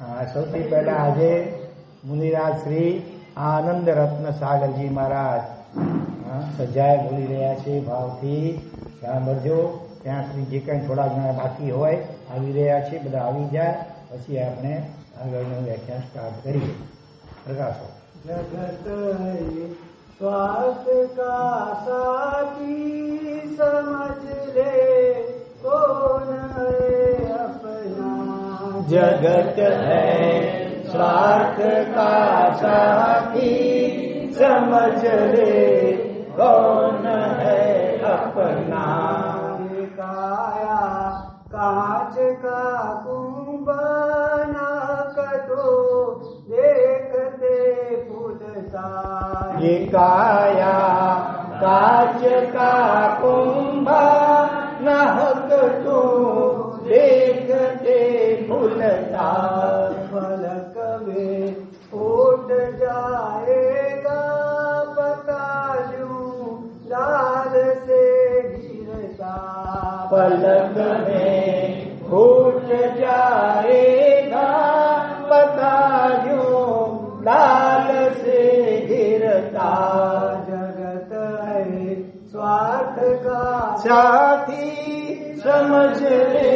સૌથી પહેલા આજે મુનિરાજ શ્રી આનંદ રત્ન સાગરજી મહારાજ સજાએ બોલી રહ્યા છે. ભાવથી સાંભળજો. ત્યાં સુધી જે કંઈ થોડા ઘણા બાકી હોય આવી રહ્યા છે, બધા આવી જાય પછી આપણે આગળનું વ્યાખ્યાન સ્ટાર્ટ કરીએ. પ્રકાશો. જગત સ્વાર્થ કા સાથી સમજ લે કોન अपना. जगत है स्वार्थ का साथी समझ ले कौन है अपना. काया कांच का कुंभ नाक तो देखते फूलता. ये काया कांच का कुंभ नाक तो देखते फूलता. फलक में फूट जाएगा पता यूं लाल से गिरता. पलक में फूट जाएगा पता यूं लाल से गिरता. जगत है स्वार्थ का साथी समझ ले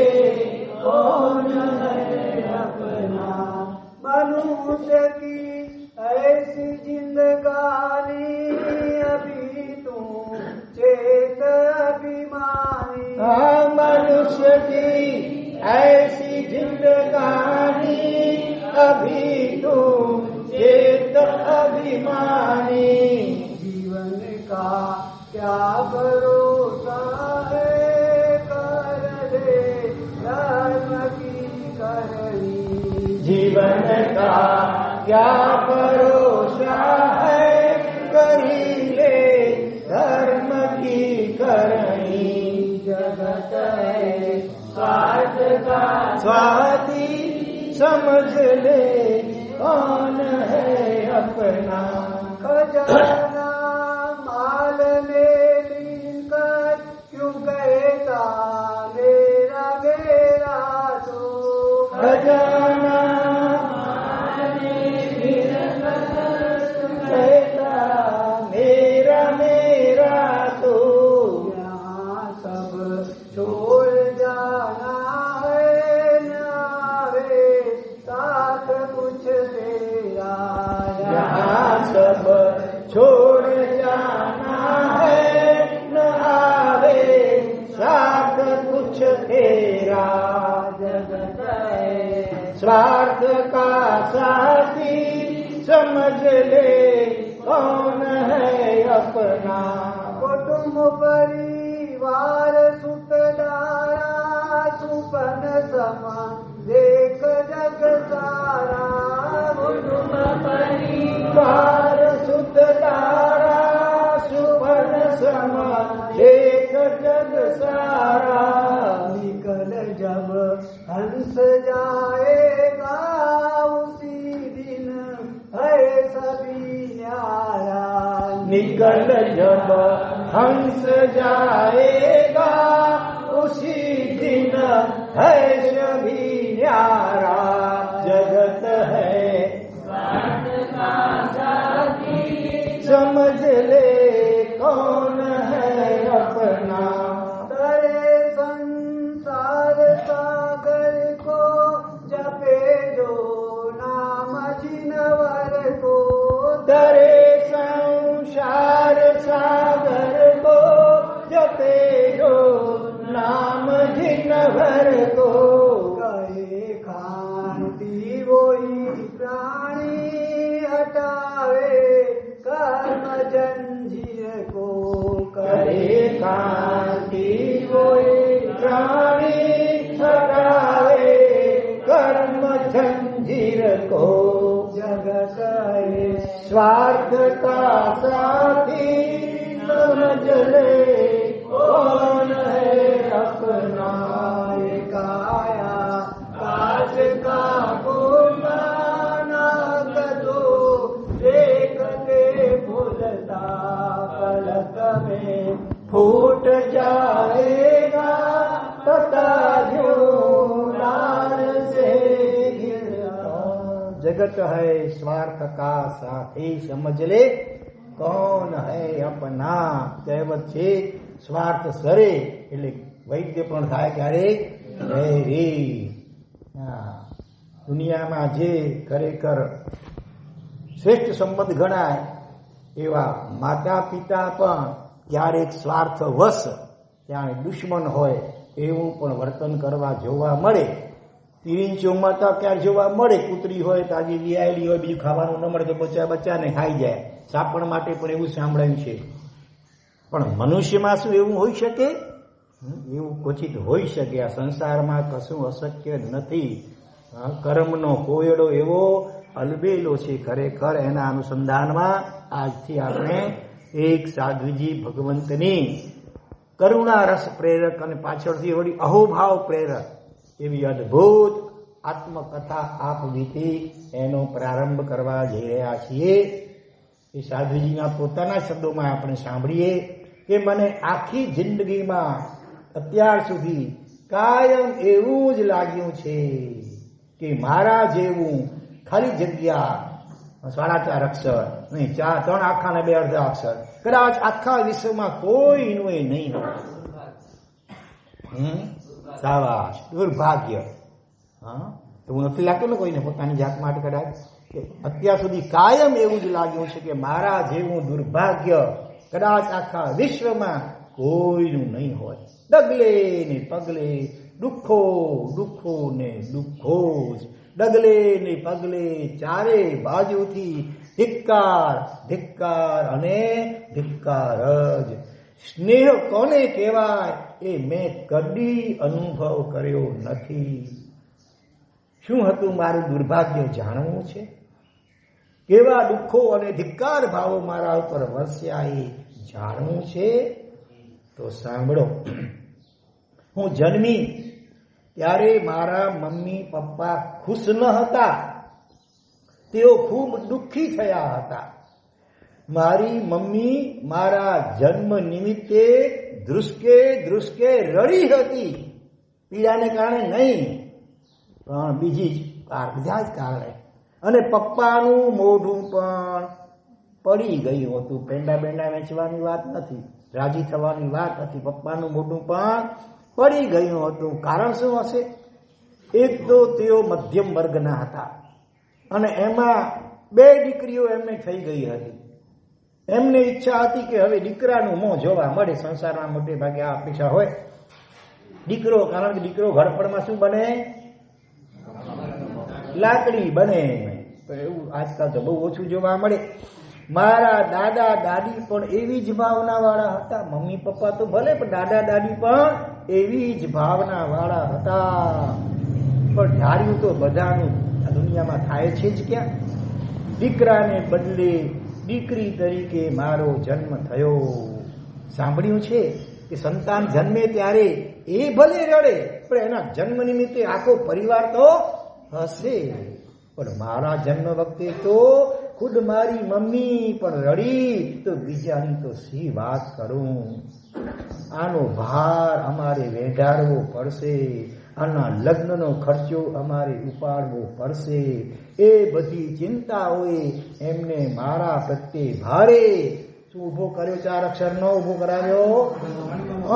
कौन है अपना. मनुष्य की ऐसी जिंदगानी अभी तू चेत अभिमानी. मनुष्य की ऐसी जिंदगानी अभी तू चेत अभिमानी. जीवन का क्या भरोसा है कर दे धर्म की करनी. जीवन का क्या भरोसा है करी ले धर्म की करनी. जगत है स्वार्थ का स्वार्थी समझ ले कौन है अपना. खजाना माल में लिखकर क्यों कहता मेरा मेरा तो. खजाना माल में लिखकर कहता मेरा मेरा तो. यहाँ सब छोड़ जाना है न आवे साथ कुछ तेरा. यहाँ सब छोड़ जाना है न आवे साथ कुछ तेरा. जगत है स्वार्थ का साथी समझ ले कौन है अपना. कुटुंब परिवार सुखदारा सुपन समा देख जग सारा. कुटुंब परिवार सुखदारा सुपन सम देख जग सारा. निकल जब हंस जाएगा उसी दिन है सभी न्यारा. निकल जब हंस जाएगा उसी दिन है सभी न्यारा. जगत है स्वार्थ का साथी समझ ले कौन है अपना. तरे संसार सागर को जपे जो नाम जिनवर को. तरे संसार सागर को जपे जो नाम जिनवर को. कहे खांति वही प्राणी हटावे कर्म जंजीर को. करे कांति कोई प्राणी हटावे कर्म जंजीर को. जगत है स्वार्थ का साथी समझ ले कौन है अपना. काया काज का नाक तो देखते भूलता. पलक में फूट जाएगा पता जो लाल से गिरता. जगत है स्वार्थ का साथी समझ ले कौन है अपना કહેવત છે સ્વાર્થ સરે એટલે વૈદ્ય પણ થાય ક્યારે રે દુનિયામાં જે ખરેખર શ્રેષ્ઠ સંબંધ ગણાય એવા માતા પિતા પણ ક્યારેક સ્વાર્થવશ ત્યાં દુશ્મન હોય એવું પણ વર્તન કરવા જોવા મળે. તિરિંચોમાં તો ક્યારે જોવા મળે, કૂતરી હોય તાજી વિયાયેલી હોય, બીજું ખાવાનું ન મળે તો બચ્ચાને ખાઈ જાય. સાપણ માટે પણ એવું સાંભળાયું છે. પણ મનુષ્યમાં શું એવું હોઈ શકે? એવું ક્વચિત હોઈ શકે. આ સંસારમાં કશું અશક્ય નથી. કર્મનો કોયડો એવો અલબેલો છે ખરેખર. એના અનુસંધાનમાં આજથી આપણે એક સાધ્વીજી ભગવંતની કરુણા રસ પ્રેરક અને પાછળથી વળી અહોભાવ પ્રેરક એવી અદભુત આત્મકથા આપ વીતી એનો પ્રારંભ કરવા જઈ રહ્યા છીએ. એ સાધ્વીજીના પોતાના શબ્દોમાં આપણે સાંભળીએ કે મને આખી જિંદગીમાં અત્યાર સુધી કાયમ એવું જ લાગ્યું છે કે મારા જેવું ખાલી જગ્યા 4.5 અક્ષર નહીં, 3 આખા ને 2 અડધા અક્ષર કદાચ આખા વિશ્વમાં કોઈનું એ નહીં હોય. સાવાશ, દુર્ભાગ્ય. તો હું નથી લાગતો ને કોઈને પોતાની જાત માટે કદાચ અત્યાર સુધી કાયમ એવું જ લાગ્યું છે કે મારા જેવું દુર્ભાગ્ય કદાચ આખા વિશ્વમાં કોઈનું નહીં હોય. ડગલે ને પગલે દુઃખો દુઃખો ને દુઃખો જ, ડગલે ને પગલે ચારે બાજુથી ધિક્કાર ધિક્કાર અને ધિક્કાર જ. સ્નેહ કોને કહેવાય એ મેં કદી અનુભવ કર્યો નથી. શું હતું મારું દુર્ભાગ્ય જાણવું છે? કેવા દુઃખો અને ધિક્કાર ભાવો મારા ઉપર વરસ્યા એ જાણવું છે? તો સાંભળો. હું જન્મી ત્યારે મારા મમ્મી પપ્પા ખુશ ન હતા. તેઓ ખૂબ દુઃખી થયા હતા. મારી મમ્મી મારા જન્મ નિમિત્તે ધ્રુસકે ધ્રુસકે રડી હતી. પીડાને કારણે નહીં, પણ બીજા જ કારણે. અને પપ્પાનું મોઢું પણ પડી ગયું હતું. પેંડા બેંડા વેચવાની વાત નથી, રાજી થવાની વાત નથી. પપ્પાનું મોઢું પણ પડી ગયું હતું. કારણ શું હશે? એક તો તેઓ મધ્યમ વર્ગના હતા અને એમાં 2 દીકરીઓ એમને થઈ ગઈ હતી. એમને ઈચ્છા હતી કે હવે દીકરાનું મોં જોવા મળે. સંસારમાં મોટે ભાગે આ અપેક્ષા હોય. દીકરો, કારણ કે દીકરો ઘડપણમાં શું બને? લાકડી બને. તો એવું આજકાલ તો બહુ ઓછું જોવા મળે. મારા દાદા દાદી પણ એવી જ ભાવના વાળા હતા. મમ્મી પપ્પા તો ભલે, પણ દાદા દાદી પણ એવી જ ભાવના વાળા હતા. પણ ધાર્યું તો બધાનું આ દુનિયામાં થાય છે જ ક્યાં? દીકરાને બદલે દીકરી તરીકે મારો જન્મ થયો. સાંભળ્યું છે કે સંતાન જન્મે ત્યારે એ ભલે રડે, પણ એના જન્મ નિમિત્તે આખો પરિવાર તો હશે. પણ મારા જન્મ વખતે તો ખુદ મારી મમ્મી પણ રડી, તો બીજાની તો શી વાત કરું. આનો ભાર અમારે વેઢાડવો પડશે. આના લગ્નનો ખર્ચો અમારે ઉપાડવો પડશે. એ બધી ચિંતાઓએ એમને મારા પ્રત્યે ભારે શું ઉભો કર્યો? 4 અક્ષરનો ઉભો કરાવ્યો,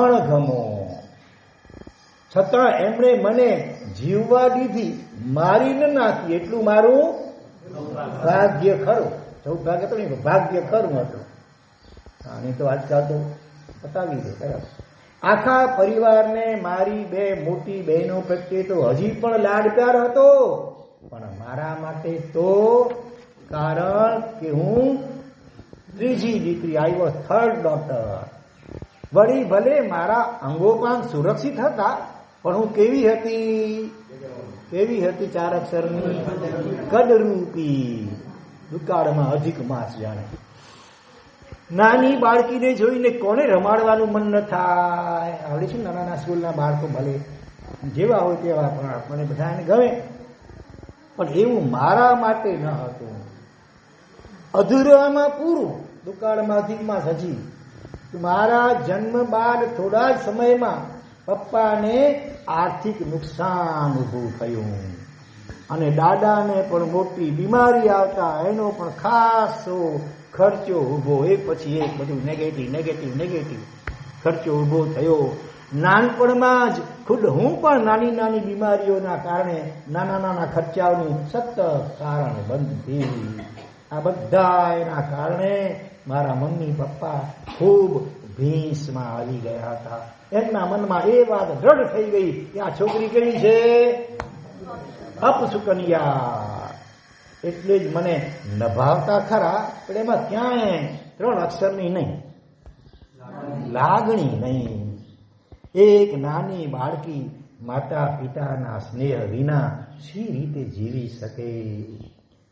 અણગમો. છતાં એમણે મને જીવવા દીધી, મારી ન નાખી. એટલું મારું ભાગ્ય ખરું. સૌભાગ્ય તો નહીં, ભાગ્ય ખરું હતું. અને તો આજકાલ તો બતાવી દે બરાબર. આખા પરિવારને મારી 2 મોટી બહેનો પ્રત્યે તો હજી પણ લાડ પ્યાર હતો, પણ મારા માટે તો કારણ કે હું ત્રીજી દીકરી, I was third daughter. વળી ભલે મારા અંગોપાંગ સુરક્ષિત હતા, પણ હું કેવી હતી? 4 અક્ષરની કદરૂપી. દુકાળમાં અધિક માસ જાણે. નાની બાળકીને જોઈને કોને રમાડવાનું મન ન થાય? આવડે છે ને નાના સ્કૂલના બાળકો ભલે જેવા હોય તેવા, પણ મને બધાને ગમે. પણ એવું મારા માટે ન હતું. અધૂરામાં પૂરું. દુકાળમાં અધિક માસ હજી. મારા જન્મ બાદ થોડા જ સમયમાં પપ્પાને આર્થિક નુકસાન ઊભું થયું. અને દાદાને પણ મોટી બીમારી આવતા એનો પણ ખાસો ખર્ચો ઊભો, એક પછી એક બધું નેગેટિવ ખર્ચો ઊભો થયો. નાનપણમાં જ ખુદ હું પણ નાની નાની બીમારીઓના કારણે નાના ખર્ચાઓની સતત કારણ બનતી. આ બધા એના કારણે મારા મમ્મી પપ્પા ખૂબ ભીંસમાં આવી ગયા હતા. એમના મનમાં એ વાત દ્રઢ થઈ ગઈ કે આ છોકરી કેવી છે, અપસુકન્યા. એટલે જ મને નભાવતા ખરા, પણ એમાં ક્યાંય 3 અક્ષરની નહીં, લાગણી નહીં. એક નાની બાળકી માતા પિતાના સ્નેહ વિના શી રીતે જીવી શકે?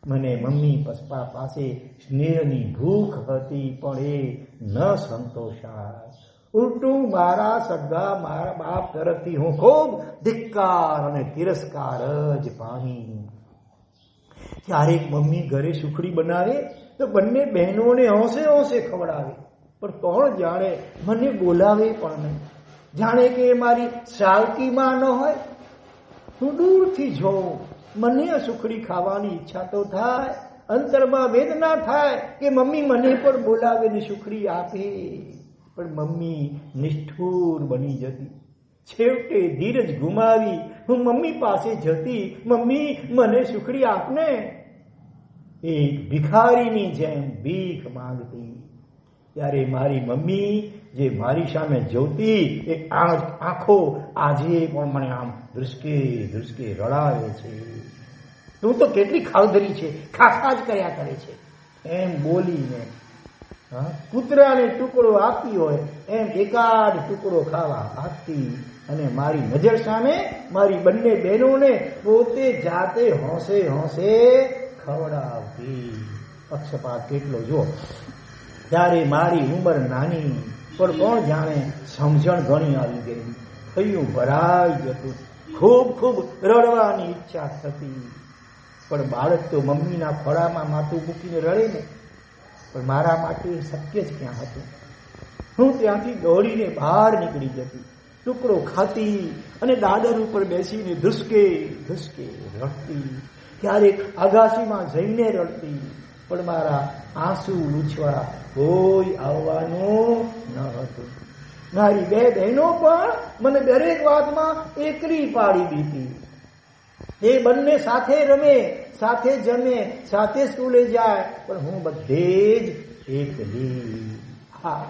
મને મમ્મી પપ્પા પાસે સ્નેહની ભૂખ હતી, પણ એ ન સંતોષાય. ઉલટું મારા સગા મારા બાપ તરફથી હું ખૂબ ધિક્કાર અને તિરસ્કાર જ પામી. ક્યારેક મમ્મી ઘરે સુખડી બનાવે તો બંને બહેનોને હોંશે ખવડાવે, પણ કોણ જાણે મને બોલાવે પણ નહીં, જાણે કે મારી સાવકી માં ન હોય. હું દૂરથી જોઉં, મને સુખડી ખાવાની ઈચ્છા તો થાય, અંતરમાં વેદના થાય કે મમ્મી મને પણ બોલાવે ને સુખડી આપે, પણ મમ્મી નિષ્ઠુર બની જતી. છેવટે ધીરજ ગુમાવી હું મમ્મી પાસે જતી, મમ્મી મને સુખડી આપને. એક ભિખારીની જેમ ભીખ માંગતી. ત્યારે મારી મમ્મી જે મારી સામે જોતી એ આંખો આજે પણ મને આમ ધ્રુસકે રડાવે છે. તું તો કેટલી ખાવધરી છે, ખાખા જ કર્યા કરે છે, એમ બોલીને કૂતરાને ટુકડો આપતી હોય એમ એકાદ ટુકડો ખાવા આપતી. અને મારી નજર સામે મારી બંને બહેનોને પોતે જાતે હોંશે ખવડાવતી. પક્ષપાત કેટલો જો! ત્યારે મારી ઉંમર નાની, પણ કોણ જાણે સમજણ ઘણી આવી ગઈ. થયું ભરાઈ જતું, ખૂબ રડવાની ઈચ્છા થતી. પણ બાળક તો મમ્મીના ખોળામાં માથું મૂકીને રડે ને, પણ મારા માટે શક્ય જ ક્યાં હતું. હું ત્યાંથી દોડીને બહાર નીકળી જતી, ટુકડો ખાતી અને દાદર ઉપર બેસીને ધુસકે રડતી. ક્યારેક અગાસીમાં જઈને રડતી, પણ મારા આંસુ લૂછવા કોઈ આવવાનું ન હતું. મારી 2 બહેનો પણ મને દરેક વાતમાં એકલી પાડી દીધી. એ બંને સાથે રમે, સાથે જમે, સાથે સ્કૂલે જાય, પણ હું બધે જ એકલી. હા,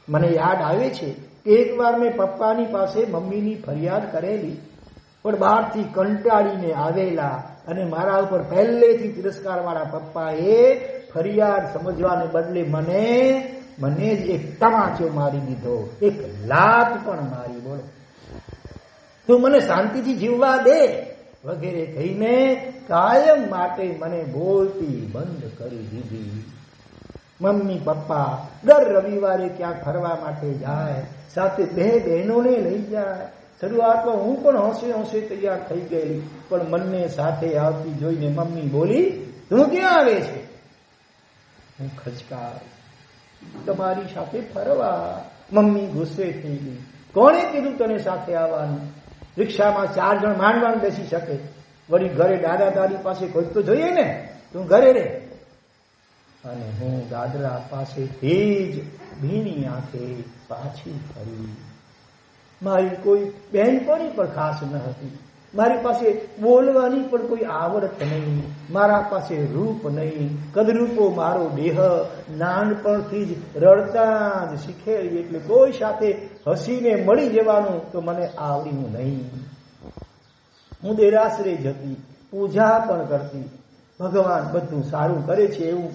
મને યાદ આવે છે કે એકવાર મેં પપ્પાની પાસે મમ્મીની ફરિયાદ કરેલી, પણ બહારથી કંટાળીને આવેલા અને મારા ઉપર પહેલેથી તિરસ્કાર વાળા પપ્પાએ ફરિયાદ સમજવાને બદલે મને જ એક તમાચો મારી દીધો, એક લાત પણ મારી. બોલો, તું મને શાંતિથી જીવવા દે વગેરે કહીને કાયમ માટે મને બોલતી બંધ કરી દીધી. મમ્મી પપ્પા દર રવિવારે ક્યાંક ફરવા માટે જાય, સાથે 2 બહેનોને લઈ જાય. શરૂઆતમાં હું પણ હોંશે તૈયાર થઈ ગયેલી, પણ મને સાથે આવતી જોઈને મમ્મી બોલી, તું ક્યાં આવે છે? હું ખચકાઈ, તમારી સાથે ફરવા. મમ્મી ગુસ્સે થઈ ગઈ, કોણે કીધું તને સાથે આવવાનું? રિક્ષામાં 4 જણ માંડ બેસી શકે, વળી ઘરે દાદા દાદી પાસે કોઈ તો જોઈએ ને, તું ઘરે રહે. અને હું દાદરા પાસેથી જ ભીની આંખે પાછી ફરી. મારી કોઈ બહેનપણી પણ ખાસ ન હતી, મારી પાસે બોલવાની પણ કોઈ આવડત નહીં, મારા પાસે રૂપ નહીં, કદરૂપો મારો દેહ, નાનપણથી જ રડતા જ શીખેલી, એટલે કોઈ સાથે હસીને મળી જવાનું તો મને આવડ્યું નહીં. હું દેરાસરે જતી, પૂજા પણ કરતી. ભગવાન બધું સારું કરે છે એવું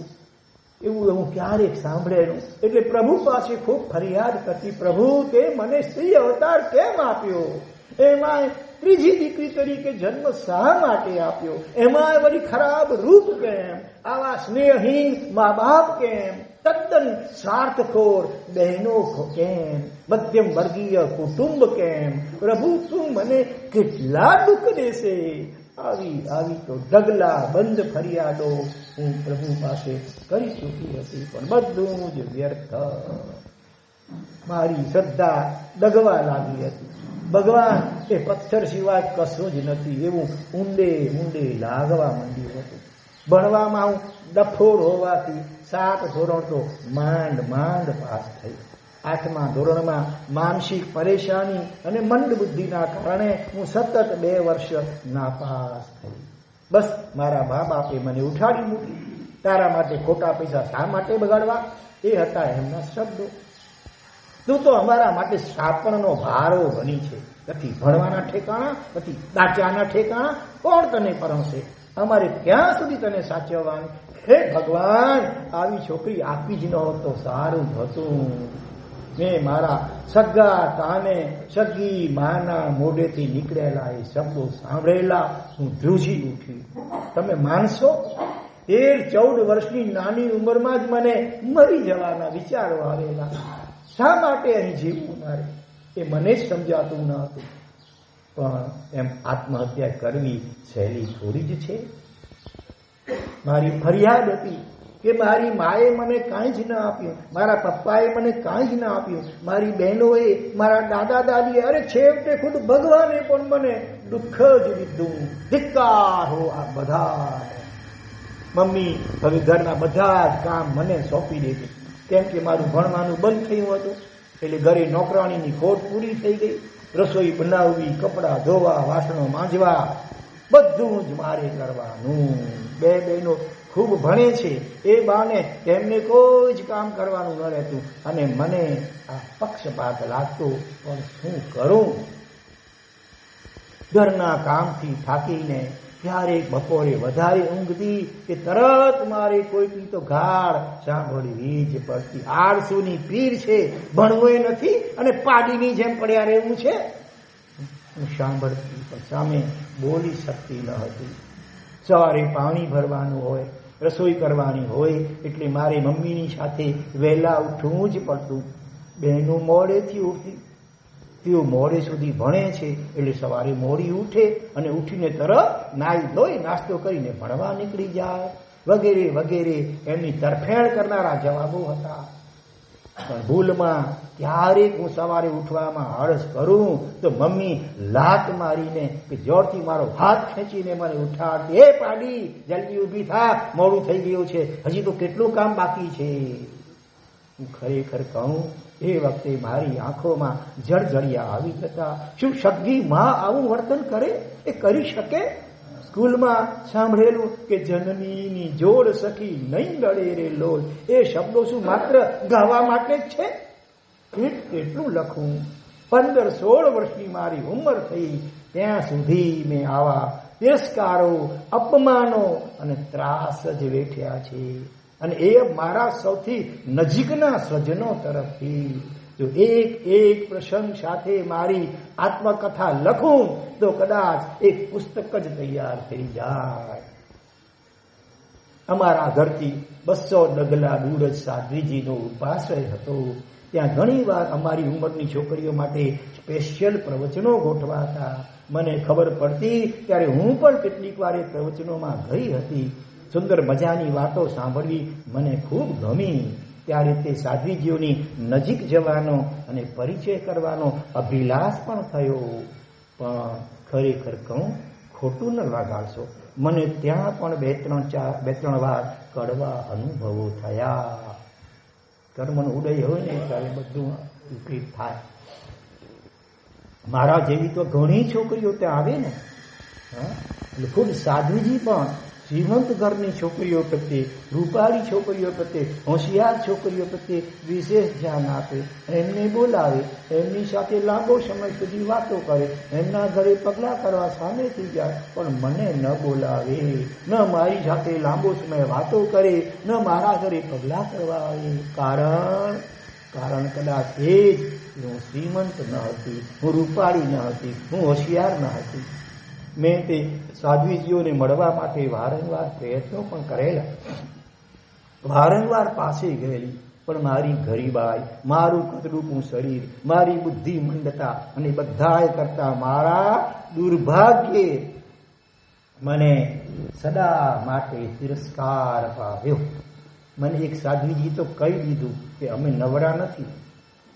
હું ક્યારેક સાંભળેલું, એટલે પ્રભુ પાસે ખૂબ ફરિયાદ કરતી, પ્રભુ તે મને સ્ત્રી અવતાર કેમ આપ્યો? એમાં ત્રીજી દીકરી તરીકે જન્મ શા માટે આપ્યો? એમાં વળી ખરાબ રૂપ કેમ? આવા સ્નેહહીન મા બાપ કેમ? તદ્દન સ્વાર્થખોર બહેનો કેમ? મધ્યમ વર્ગીય કુટુંબ કેમ? પ્રભુ તું મને કેટલા દુઃખ દેશે? આવી તો ઢગલા બંધ ફરિયાદો હું પ્રભુ પાસે કરી ચૂકી હતી, પણ બધું જ વ્યર્થ. મારી શ્રદ્ધા ડગવા લાગી હતી. ભગવાન એ પથ્થર સિવાય કશું જ નથી એવું ઊંડે ઊંડે લાગવા માંડ્યું હતું. ભણવામાં હું ડફોર હોવાથી 7 ધોરણ તો માંડ માંડ પાસ થઈ. 8મા ધોરણમાં માનસિક પરેશાની અને મંદ બુદ્ધિના કારણે હું સતત 2 વર્ષ નાપાસ થઈ. બસ મારા મા બાપે મને ઉઠાડી મૂકી. તારા માટે ખોટા પૈસા શા માટે બગાડવા? એ હતા એમના શબ્દો. તું તો અમારા માટે સાપણનો ભારો બની છે. નથી ભણવાના ઠેકાણા, નથી દાચાના ઠેકાણા. કોણ તને પરણશે? અમારે ક્યાં સુધી તને સાચવવાની? હે ભગવાન, આવી છોકરી આપી જ ન હોત તો સારું હતું. મેં મારા સગા કાને સગી માના મોઢેથી નીકળેલા એ શબ્દો સાંભળેલા હું ધ્રુજી ઉઠી. તમે માનશો, 13-14 વર્ષની નાની ઉંમરમાં જ મને મરી જવાના વિચારો આવેલા. શા માટે અહીં જીવવું મારે? એ મને જ સમજાતું ન હતું. પણ એમ આત્મહત્યા કરવી સહેલી થોડી જ છે. મારી ફરિયાદ હતી કે મારી માએ મને કાંઈ જ ના આપ્યું, મારા પપ્પાએ મને કાંઈ જ ના આપ્યું, મારી બહેનોએ, મારા દાદા દાદીએ, અરે છેવટે ખુદ ભગવાને પણ મને દુઃખ જ દીધું. ધિક્કાર હો આ બધા. મમ્મી હવે ઘરના બધા જ કામ મને સોંપી દેતી, કેમ કે મારું ભણવાનું બંધ થયું હતું. એટલે ઘરે નોકરાણીની ખોટ પૂરી થઈ ગઈ. રસોઈ બનાવવી, કપડાં ધોવા, વાસણો માંજવા, બધું જ મારે કરવાનું. 2 બહેનો ખૂબ ભણે છે, એ બાને તેમને કોઈ જ કામ કરવાનું ન રહેતું અને મને આ પક્ષપાત લાગતો. પણ શું કરું? ઘરના કામથી થાકીને ક્યારેક બપોરે વધારે ઊંઘતી કે તરત મારે કોઈકની તો ગાળ સાંભળવી જ પડતી. આળસુની પીર છે, ભણવું નથી અને પાડીની જેમ પડ્યા રહેવું છે. હું સાંભળતી પણ સામે બોલી શકતી ન હતી. સવારે પાણી ભરવાનું હોય, રસોઈ કરવાની હોય એટલે મારે મમ્મીની સાથે વહેલા ઉઠવું જ પડતું. બહેનો મોડેથી ઉઠતી, તેઓ મોડે સુધી ભણે છે એટલે સવારે મોડી ઉઠે અને ઉઠીને તરત નાઈ ધોઈ નાસ્તો કરીને ભણવા નીકળી જાય, વગેરે વગેરે એમની તરફેણ કરનારા જવાબો હતા. પણ ભૂલમાં ક્યારેક હું સવારે ઉઠવામાં આળસ કરું તો મમ્મી લાત મારીને કે જોરથી મારો હાથ ખેંચીને મને ઉઠાડતી. એ પાડી, જલ્દી ઊભી થા, મોડું થઈ ગયું છે, હજી તો કેટલું કામ બાકી છે. હું ખરેખર કહું, એ વખતે મારી આંખોમાં જળજળિયા આવી જતા. શું સગી માં આવું વર્તન કરે? એ કરી શકે? સ્કૂલમાં સાંભળેલું કે જનનીની જોડ સખી નહીં લડે રે લોલ, એ શબ્દો શું માત્ર ગાવા માટે જ છે? કેટલું લખું? 15-16 વર્ષની મારી ઉંમર થઈ ત્યાં સુધી મેં આવા તિરસ્કારો, અપમાનો અને ત્રાસ જ વેઠ્યા છે. અને એ મારા સૌથી નજીકના સ્વજનો તરફથી. જો એક પ્રસંગ સાથે મારી આત્મકથા લખું તો કદાચ એક પુસ્તક જ તૈયાર થઈ જાય. અમારા ઘરથી 200 ડગલા દૂર જ સાધ્વીજીનો ઉપાશ્રય હતો. ત્યાં ઘણીવાર અમારી ઉંમરની છોકરીઓ માટે સ્પેશિયલ પ્રવચનો ગોઠવાતા. મને ખબર પડતી ત્યારે હું પણ કેટલીક વાર એ પ્રવચનોમાં ગઈ હતી. સુંદર મજાની વાતો સાંભળવી મને ખૂબ ગમી. ત્યારે તે સાધ્વીજીઓની નજીક જવાનો અને પરિચય કરવાનો અભિલાષ પણ થયો. પણ ખરેખર કહું, ખોટું ન લગાડશો, મને ત્યાં પણ 2-3 વાર કડવા અનુભવો થયા. કર્મનો ઉદય હોય ને ત્યારે બધું વિપરીત થાય. મારા જેવી તો ઘણી છોકરીઓ ત્યાં આવે ને. એટલે ખુદ સાધ્વીજી પણ શ્રીમંત ઘરની છોકરીઓ પ્રત્યે, રૂપાળી છોકરીઓ પ્રત્યે, હોશિયાર છોકરીઓ પ્રત્યે વિશેષ ધ્યાન આપે. એમને બોલાવે, એમની સાથે લાંબો સમય સુધી વાતો કરે, એમના ઘરે પગલાં કરવા સામેથી જાય. પણ મને ન બોલાવે, ન મારી સાથે લાંબો સમય વાતો કરે, ન મારા ઘરે પગલાં કરવા આવે. કારણ કદાચ એ જ હું શ્રીમંત ન હતી, હું રૂપાળી ન હતી, હું હોશિયાર ન હતી. મેં તે સાધ્વીજીઓને મળવા માટે વારંવાર પ્રયત્નો પણ કરેલા, વારંવાર પાસે ગયેલી. પણ મારી ગરીબાઈ, મારું કદરૂપું શરીર, મારી બુદ્ધિ મંદતા અને બધાય કરતા મારા દુર્ભાગ્યે મને સદા માટે તિરસ્કાર અપાવ્યો. મને એક સાધ્વીજી તો કહી દીધું કે અમે નવરા નથી,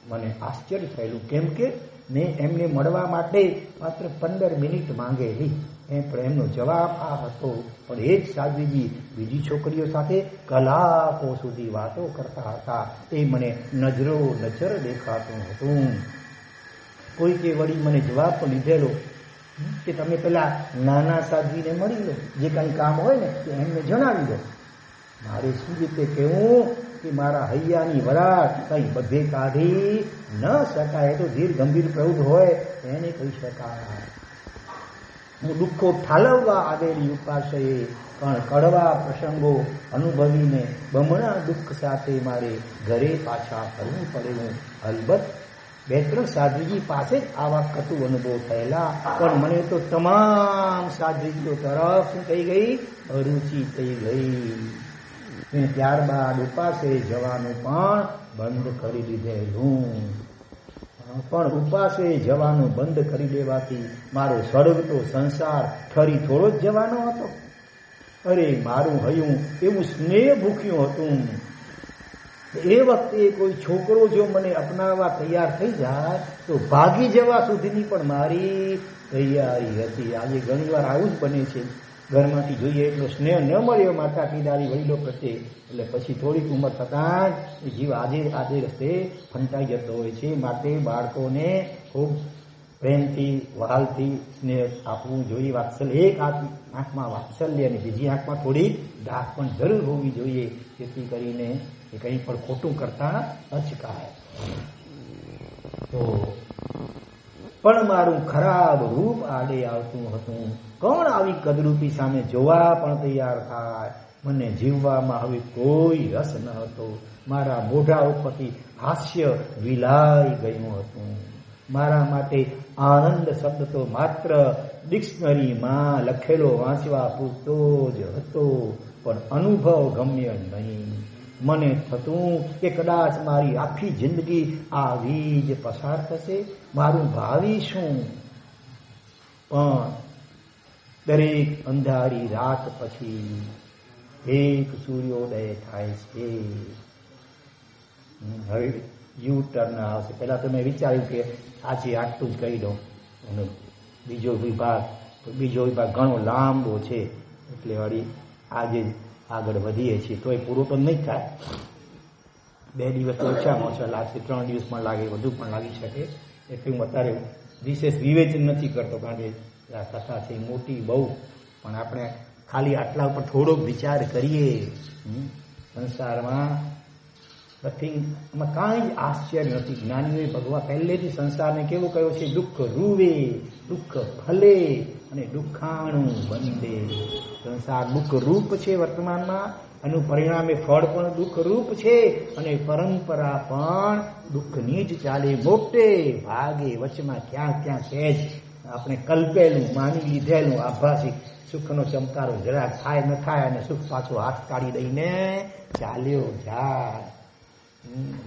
મને આશ્ચર્ય થયેલું, કેમ કે મેં એમને મળવા માટે માત્ર 15 મિનિટ માંગેલી. પણ એમનો જવાબ આ હતો. પણ એ જ સાધ્વીજી બીજી છોકરીઓ સાથે કલાકો સુધી વાતો કરતા હતા. એ મને નજરો નજર દેખાતું હતું. કોઈકે વળી મને જવાબ પણ લીધેલો કે તમે પેલા નાના સાધ્વીને મળી લો, જે કંઈ કામ હોય ને તે એમને જણાવી દો. મારે શું રીતે કહેવું કે મારા હૈયાની વરાળ કંઈ બધે કાઢી ન શકાય. તો ધીર ગંભીર પ્રવૃત્તિ હોય એને કહી શકાય. હું દુઃખો ઠાલવવા આવેલી ઉપાસએ પણ કડવા પ્રસંગો અનુભવીને બમણા દુઃખ સાથે મારે ઘરે પાછા ફરવું પડેલું. અલબત્ત 2-3 સાધ્વીજી પાસે જ આવા કટુ અનુભવ થયેલા, પણ મને તો તમામ સાધ્વીજીઓ તરફ શું થઈ ગઈ? અરુચિ થઈ ગઈ. ત્યારબાદ ઉપાસે જવાનું પણ બંધ કરી દીધેલું. પણ ઉપાસે જવાનું બંધ કરી દેવાથી મારો સળગતો સંસાર ઠરી થોડો જ જવાનો હતો. અરે મારું હૈયું એવું સ્નેહ ભૂખ્યું હતું. એ વખતે કોઈ છોકરો જો મને અપનાવવા તૈયાર થઈ જાય તો ભાગી જવા સુધીની પણ મારી તૈયારી હતી. આજે ઘણી વાર આવું જ બને છે. ઘરમાંથી જોઈએ એટલો સ્નેહ ન મળ્યો માતા પિતાની વડીલો પ્રત્યે, એટલે પછી થોડીક ઉંમર થતાં જ જીવ આજે રસ્તે ફંટાઈ જતો હોય છે. માટે બાળકોને ખૂબ પ્રેમથી વહાલથી સ્નેહ આપવું જોઈએ. વાત્સલ્ય, એક આંખમાં વાત્સલ્ય અને બીજી આંખમાં થોડી દાખ પણ જરૂર હોવી જોઈએ, જેથી કરીને એ કંઈ પણ ખોટું કરતા અચકાય. તો પણ મારું ખરાબ રૂપ આડે આવતું હતું. કોણ આવી કદરૂપી સામે જોવા પણ તૈયાર થાય? મને જીવવામાં હવે કોઈ રસ ન હતો. મારા મોઢા ઉપરથી હાસ્ય વિલાઈ ગયું હતું. મારા માટે આનંદ શબ્દ તો માત્ર ડિક્શનરીમાં લખેલો વાંચવા પૂરતો જ હતો, પણ અનુભવ ગમ્ય નહીં. મને થતું કે કદાચ મારી આખી જિંદગી આવી જ પસાર થશે. મારું ભાવિ શું? પણ દરેક અંધારી રાત પછી એક સૂર્યોદય થાય છે. હવે યુ ટર્ન આવશે. પહેલા તો મેં વિચાર્યું કે આજે આટલું જ કહી દઉં, અને બીજો વિભાગ ઘણો લાંબો છે, એટલે વળી આજે આગળ વધીએ છીએ. તોય પૂરો તો નહીં થાય. 2 દિવસ તો ઓછામાં ઓછા લાગશે, 3 દિવસ પણ લાગે, વધુ પણ લાગી શકે. એટલે હું અત્યારે વિશેષ વિવેચન નથી કરતો, કારણ કે આ કથા છે મોટી બહુ. પણ આપણે ખાલી આટલા ઉપર થોડોક વિચાર કરીએ. સંસારમાં એમાં કાંઈ જ આશ્ચર્ય નથી. જ્ઞાનીઓએ ભગવાન પહેલેથી સંસારને કેવું કહ્યું છે? દુઃખ રૂવે, દુઃખ ફલે અને દુઃખાણું બંધે. સંસાર દુઃખ રૂપ છે વર્તમાનમાં, એનું પરિણામે ફળ પણ દુઃખ રૂપ છે, અને પરંપરા પણ દુઃખની જ ચાલે. મોટે ભાગે વચમાં ક્યાં સહેજ આપણે કલ્પેલું, માની લીધેલું આભાસી સુખનો ચમકારો જરાક થાય ન થાય, અને સુખ પાછો હાથ કાઢી દઈને ચાલ્યો જાય.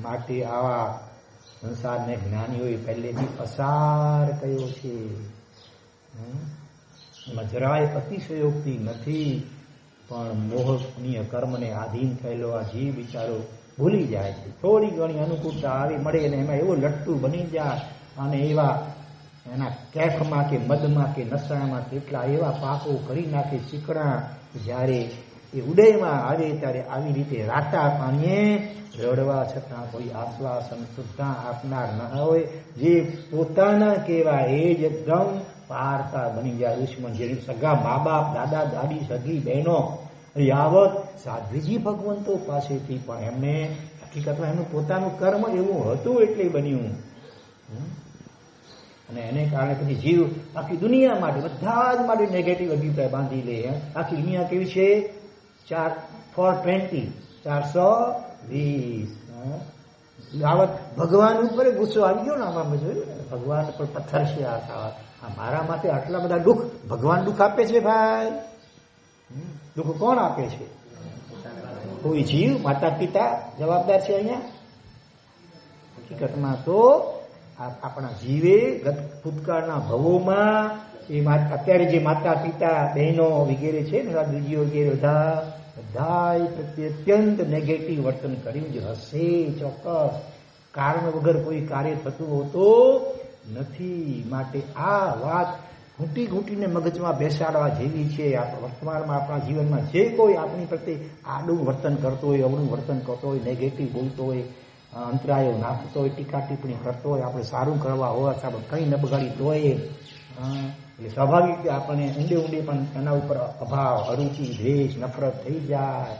માટે આવા સંસારને જ્ઞાનીઓએ પહેલેથી પસાર કર્યો છે. એમાં જરાય અતિશયોક્તિ નથી, પણ મોહનીય કર્મને આધીન થયેલો આ જીવ બિચારો ભૂલી જાય છે. થોડી ઘણી અનુકૂળતા આવી મળે અને એમાં એવો લટ્ટુ બની જાય, અને એવા એના કેફમાં કે મદમાં કે નશામાં કેટલા એવા પાપો કરી નાખે ચીકણા, જ્યારે એ ઉદયમાં આવે ત્યારે આવી રીતે રાતા પાણીએ રડવા છતાં કોઈ આશ્વાસન સુદ્ધા આપનાર ન હોય. જે પોતાના કેવા એ જ એકદમ પારકા બની જાય. દુશ્મન જેની સગા મા બાપ, દાદા દાદી, સગી બહેનો, યાવત સાધ્વીજી ભગવંતો પાસેથી પણ એમને હકીકતમાં એમનું પોતાનું કર્મ એવું હતું એટલે બન્યું. અને એને કારણે પછી જીવ આખી દુનિયા માટે, બધા જ માટે નેગેટિવ અભિપ્રાય બાંધી લે. આખી દુનિયા કેવી છે? 420 યાવત ભગવાન ઉપર ગુસ્સો આવી ગયો ને. આમાં જોયું ને, ભગવાન પર પથ્થર છે. આ મારા માટે આટલા બધા દુઃખ, ભગવાન દુઃખ આપે છે ભાઈ? દુઃખ કોણ આપે છે? કોઈ જીવ, માતા પિતા જવાબદાર છે અહીંયા. હકીકતમાં તો આપણા જીવે ભૂતકાળના ભવોમાં અત્યારે જે માતા પિતા, બહેનો વગેરે છે ને, દીદીઓ વગેરે બધા પ્રત્યે અત્યંત નેગેટિવ વર્તન કર્યું જ હશે ચોક્કસ. કારણ વગર કોઈ કાર્ય થતું હોતું નથી. માટે આ વાત ઘૂંટી ઘૂંટીને મગજમાં બેસાડવા જેવી છે. વર્તમાનમાં આપણા જીવનમાં જે કોઈ આપણી પ્રત્યે આડું વર્તન કરતો હોય, અવળું વર્તન કરતો હોય, નેગેટિવ બોલતો હોય, અંતરાયો નાખતો હોય, ટીકા ટિપ્પણી કરતો હોય, આપણે સારું કરવા હોય આપણે કંઈ ન બગાડી તોય એટલે સ્વાભાવિક રીતે આપણને ઊંડે ઊંડે પણ એના ઉપર અભાવ, અરુચિ, દ્વેષ, નફરત થઈ જાય.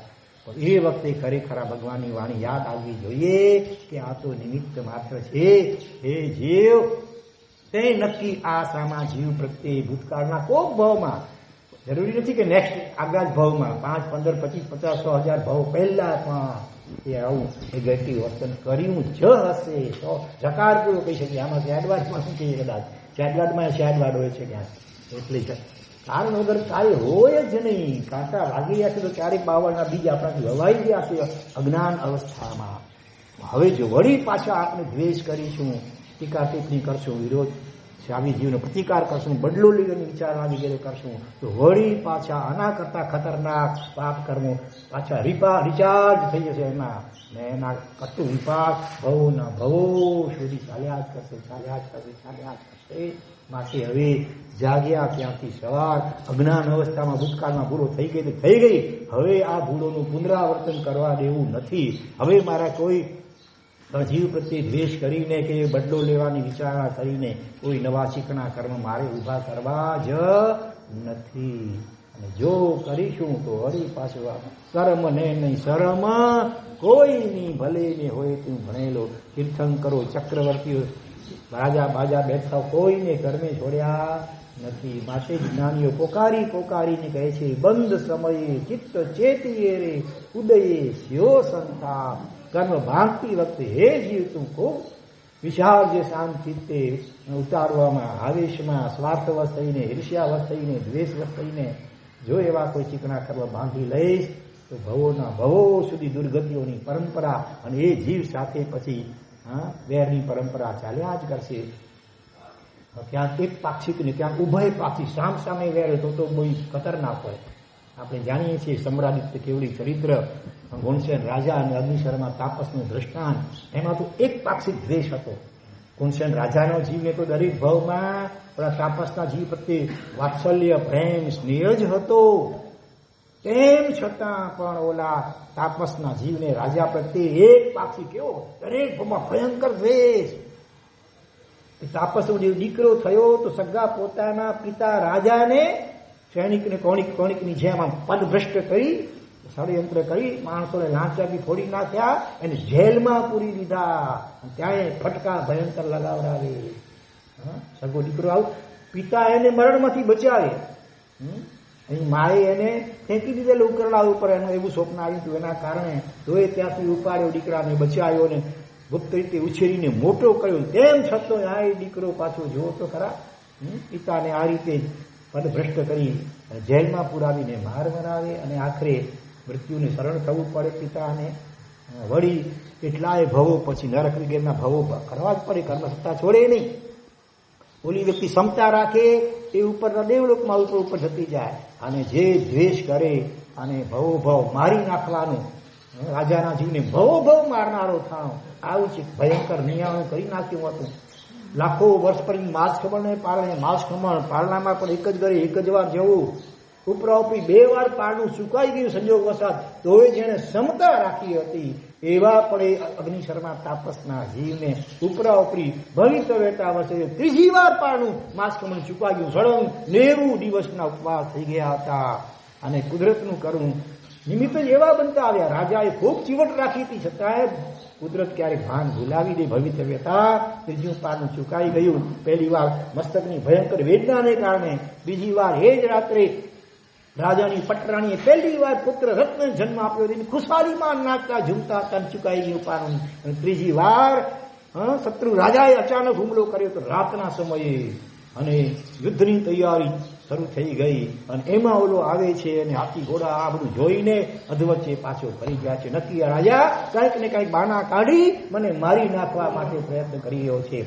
પણ એ વખતે ખરેખર ભગવાનની વાણી યાદ આવવી જોઈએ કે આ તો નિમિત્ત માત્ર છે. એ જીવ તે નક્કી આશામાં જીવ પ્રત્યે ભૂતકાળના કોક ભાવમાં, જરૂરી નથી કે નેક્સ્ટ આગલા જ ભાવમાં 5, 15, 25, 50, 100,000 ભાવ પહેલા પણ એ આવું નેગેટિવ વર્તન કર્યું જ હશે તો જકાર પૂરો કહી શકીએ. આમાં શેડવાડમાં શું કહીએ, કદાચ શેડવાડમાં શેડવાડ હોય છે ક્યાંક. એટલે કારણ વગર કાંઈ હોય જ નહીં. કાંટા લાગી ગયા છે તો ક્યારેક બાવળના બીજ આપણાથી હવાઈ ગયા છે અજ્ઞાન અવસ્થામાં. હવે જો વળી પાછા આપણે દ્વેષ કરીશું, ટીકા ટિપ્પણી કરશું, વિરોધ સ્વામી જીવનો પ્રતિકાર કરશું, બદલો લેવાની વિચારણા વગેરે કરશું તો વળી પાછા આના કરતા ખતરનાક પાપ કર્મો પાછા રિચાર્જ થઈ જશે એમાં. ને એના કટુ વિપાક ભવોના ભવો સુધી ચાલ્યા જ કરશે. માટે હવે જાગ્યા ત્યાંથી સવાર અજ્ઞાન અવસ્થામાં ભૂતકાળમાં ભૂલો થઈ ગઈ તો થઈ ગઈ. હવે આ ભૂલોનું પુનરાવર્તન કરવા દેવું નથી. હવે મારા કોઈ જીવ પ્રત્યે દ્વેષ કરીને કે બદલો લેવાની વિચારણા કરીને કોઈ નવા ચીકણા કર્મ મારે ઊભા કરવા જ નથી. અને જો કરીશું તો હરી પાછું કર્મ ને નહીં શરમ કોઈની ભલે ને હોય તું ભણેલો તીર્થંકરો ચક્રવર્તીઓ રાજા બાજા બેઠા કોઈને કર્મે છોડ્યા નથી. માટે જ્ઞાનીઓ પોકારીને કહે છે બંધ સમયે ચિત્ત ચેતીએ રે ઉદયે સ્યો સંતાપ. કર્મ ભાંગતી વખતે હે જીવ તું કો વિશાળ જે શાંત ચિત્તે ઉતારવામાં, આવેશમાં, સ્વાર્થવશ થઈને, ઈર્ષ્યાવશ થઈને, દ્વેષવશ થઈને જો એવા કોઈ ચીકણા કર્મ ભાંગી લઈશ તો ભવોના ભવો સુધી દુર્ગતિઓની પરંપરા અને એ જીવ સાથે પછી વેરની પરંપરા ચાલ્યા જ કરશે. ક્યાંક એક પાક્ષિક ને ક્યાંક ઉભય પાક્ષિક સામ સામે વેર તો બહુ ખતરનાક હોય. આપણે જાણીએ છીએ સમ્રાદિત્ય કેવડી ચરિત્ર, ગુણસેન રાજા અને અગ્નિશર્મા તાપસનું દ્રષ્ટાંત. એમાં તો એક પાક્ષિક દ્વેષ હતો. ગુણસેન રાજાનો જીવને તો દરેક ભાવમાં પેલા તાપસના જીવ પ્રત્યે વાત્સલ્ય, પ્રેમ, સ્નેહ જ હતો. તેમ છતાં પણ ઓલા તાપસના જીવને રાજા પ્રત્યે એક પાક્ષિક કેવો દરેક ભાવમાં ભયંકર દ્વેષ. તાપસનો જે દીકરો થયો તો સગા પોતાના પિતા રાજાને સૈનિકને કોણિકની જેમ આમ પદભ્રષ્ટ કરી, ષડયંત્ર કરી, માણસોને લાંચ આપી ફોડી નાખ્યા, એને જેલમાં પૂરી દીધા. ત્યાં ફટકા ભયંકર લગાવડાવે. સગો દીકરો આવું પિતા એને મરણમાંથી બચાવે. અહીં માએ એને ફેંકી દીધેલું ઉકરડા ઉપર, એનું એવું સ્વપ્ન આવ્યું હતું. એના કારણે તોય ત્યાંથી ઉપાડ્યો દીકરાને, બચાવ્યો ને ગુપ્ત રીતે ઉછેરીને મોટો કર્યો. તેમ છતાં આ દીકરો પાછો જોવો તો ખરા પિતાને આ રીતે પદભ્રષ્ટ કરી જેલમાં પુરાવીને માર મરાવે અને આખરે મૃત્યુને શરણ થવું પડે પિતાને. વળી કેટલાય ભવો પછી નરક વગેરેના ભવો કરવા જ પડે, કર્મ સત્તા છોડે નહીં. ઓલી વ્યક્તિ ક્ષમતા રાખે એ ઉપરના દેવલોકમાં ઉપર જતી જાય. અને જે દ્વેષ કરે અને ભવ મારી નાખવાનું, રાજાના જીવને ભવ મારનારો થાણો, આવું છે ભયંકર નિયામો કરી નાખ્યું હતું. લાખો વર્ષ પર માંસ ખમણ પારણે, માંસ ખમણ પારણામાં પણ એક જ ઘરે એક જ વાર જવું, ઉપરાઉપરી 2 વાર પારણું સુકાઈ ગયું સંજોગ વસાત તોય જેને ક્ષમતા રાખી હતી એવા પણ એ અગ્નિશર્મા તાપસના જીવને ઉપરાઉપરી ભવિતવ્યતા વસે 3જી વાર પારણું માંસ ખમણ ચૂકાઈ ગયું. સળંગ 90 દિવસના ઉપવાસ થઈ ગયા હતા. અને કુદરતનું કરવું નિમિત્ત જ એવા બનતા આવ્યા. રાજાએ ખૂબ ચીવટ રાખી હતી છતાં કુદરત ક્યારેક ભાન ભૂલાવી દે. ભવિતવ્યતા 3જી પારનું ચૂકાઈ ગયું. પહેલી વાર મસ્તકની ભયંકર વેદનાને કારણે, બીજી વાર એ જ રાત્રે રાજાની પટરાણીએ પહેલી વાર પુત્ર રત્ન જન્મ આપ્યો. તેની ખુશાલીમાં નાચતા ઝૂમતા તન ચૂકાઈ ગયું પારનું. અને 3જી વાર શત્રુ રાજાએ અચાનક હુમલો કર્યો તો રાતના સમયે, અને યુદ્ધની તૈયારી શરૂ થઈ ગઈ. અને એમાં ઓલો આવે છે અને હાથી ઘોડા આ બધું જોઈને અધવચ્ચે પાછો ફરી ગયા છે. નક્કી રાજા કંઈક ને કંઈક બાના કાઢી મને મારી નાખવા માટે પ્રયત્ન કરી રહ્યો છે.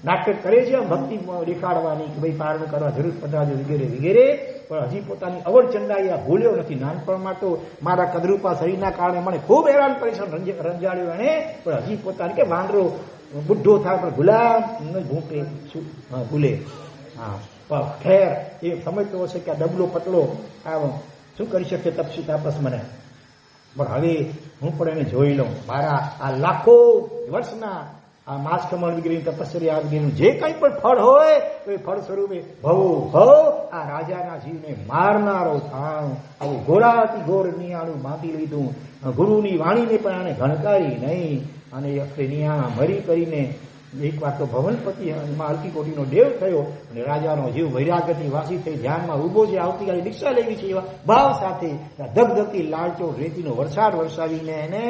નાટક કરે છે ભક્તિ દેખાડવાની કે ભાઈ પારણ કરવા જરૂર પધરાજો વગેરે વગેરે, પણ હજી પોતાની અવળચંડાઈ આ ભૂલ્યો નથી. નાનપણમાં તો મારા કદરૂપા શરીરના કારણે મને ખૂબ હેરાન પરેશાન રંજાડ્યો એને, પણ હજી પોતાની કે વાંદરો બુઢો થાય પણ ગુલામ ભૂંકે ભૂલે. હા પણ ખેર એ સમજતો હશે કે આ ડબલો પતલો આ શું કરી શકે તપસી તાપસ મને, પણ હવે હું પણ એને જોઈ લઉં. મારા આ લાખો વર્ષના આ માસ કમળ વગેરેની તપસ્યા વગેરેનું જે કંઈ પણ ફળ હોય તો એ ફળ સ્વરૂપે ભવ આ રાજાના જીવને મારનારો થાણ, આવું ઘોરાથી ઘોર નિયાણું બાંધી લીધું. ગુરુની વાણીને પણ આને ગણકારી નહીં, અને અખરે નિયાણા મરી કરીને એક વાર તો ભવનપતિ અલકી કોટીનો દેવ થયો, અને રાજાનો જીવ વૈરાગથી વાસી થઈ ધ્યાનમાં ઉભો છે. આવતીકાલે દીક્ષા લેવી છે એવા ભાવ સાથે ધગધગતી લાલચો રેતીનો વરસાદ વરસાવીને એને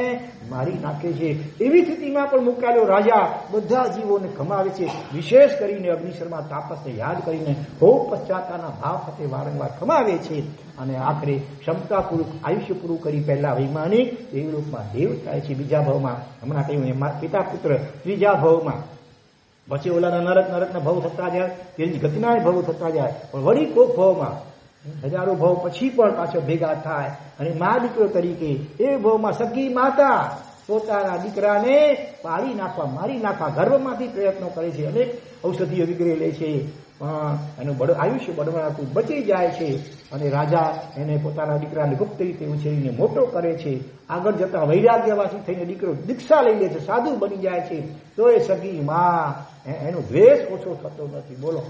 મારી નાખે છે. એવી સ્થિતિમાં પણ મુકાયેલો રાજા બધા જીવોને ખમાવે છે, વિશેષ કરીને અગ્નિશર્મા તાપસને યાદ કરીને ખૂબ પશ્ચાતાના ભાવ સાથે વારંવાર ખમાવે છે. અને આખરે ક્ષમતાપૂર્વક આયુષ્ય પૂરું કરી પહેલા વૈમાનિક દેવલોકમાં દેવ થાય છે. બીજા ભાવમાં હમણાં કહ્યું એમાં પિતા પુત્ર ત્રીજા ભાવમાં, પછી ઓલાના નરકના ભાવ થતા જાય, તેની ગતિના ભાવ થતા જાય, પણ વળી કોક ભાવમાં હજારો ભાવ પછી પણ પાછળ ભેગા થાય અને મા દીકરો તરીકે એ ભાવમાં સગી માતા પોતાના દીકરાને પાળી નાખવા મારી નાખવા ગર્ભમાંથી પ્રયત્નો કરે છે, અનેક ઔષધિઓ વગેરે લે છે, પણ એનું આયુષ્ય બળવાતું બચી જાય છે. અને રાજા એને પોતાના દીકરાને ગુપ્ત રીતે ઉછેરીને મોટો કરે છે. આગળ જતા વૈરાગ્યવાસી થઈને દીકરો દીક્ષા લઈ લે છે, સાધુ બની જાય છે, તો એ સગી માં એનો દ્વેષ ઓછો થતો નથી. બોલો.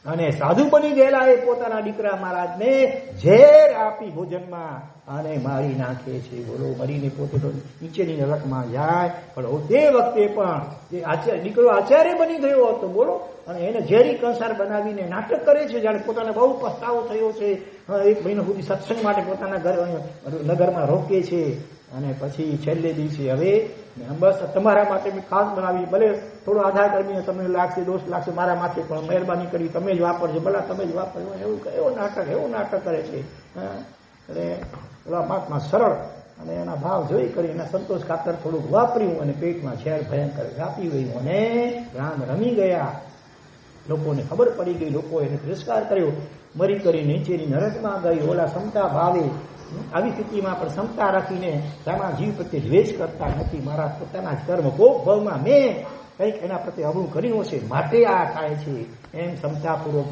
અને સાધુ બની ગયેલા એ પોતાના દીકરા મહારાજને ઝેર આપી ભોજનમાં અને મારી નાખે છે. બોલો. મરીને પોતે તો નીચેની નરકમાં જાય, પણ તે વખતે પણ દીકરો આચાર્ય બની ગયો હતો. બોલો. અને એને ઝેરી કંસાર બનાવીને નાટક કરે છે, જાણે પોતાને બહુ પસ્તાવો થયો છે. 1 મહિનો સુધી સત્સંગ માટે પોતાના નગરમાં રોકે છે, અને પછી છેલ્લે દિવસે હવે બસ તમારા માટે મેં ખાસ બનાવી, ભલે થોડો આધાર કરીને તમને લાગશે, દોષ લાગશે મારા માટે, પણ મહેરબાની કરી તમે જ વાપરજો, ભલા તમે જ વાપરજો. એવું નાટક કરે છે. એટલે ઓલા મહાત્મા સરળ અને એના ભાવ જોઈ કરી એના સંતોષ ખાતર થોડુંક વાપર્યું, અને પેટમાં ઝેર ભયંકર વ્યાપી ગયું, અને રામ રમી ગયા. લોકોને ખબર પડી ગઈ, લોકો એને તિરસ્કાર કર્યો, મરી કરી નીચેની નરકમાં ગઈ. ઓલા સમતા ભાવે આવી સ્થિતિમાં પણ સમતા રાખીને તમારા જીવ પ્રત્યે દ્વેષ કરતા નથી. મારા પોતાના જ કર્મ કોક ભાવમાં મેં કંઈક એના પ્રત્યે અવળું કર્યું હશે, માટે આ થાય છે, એમ સમતાપૂર્વક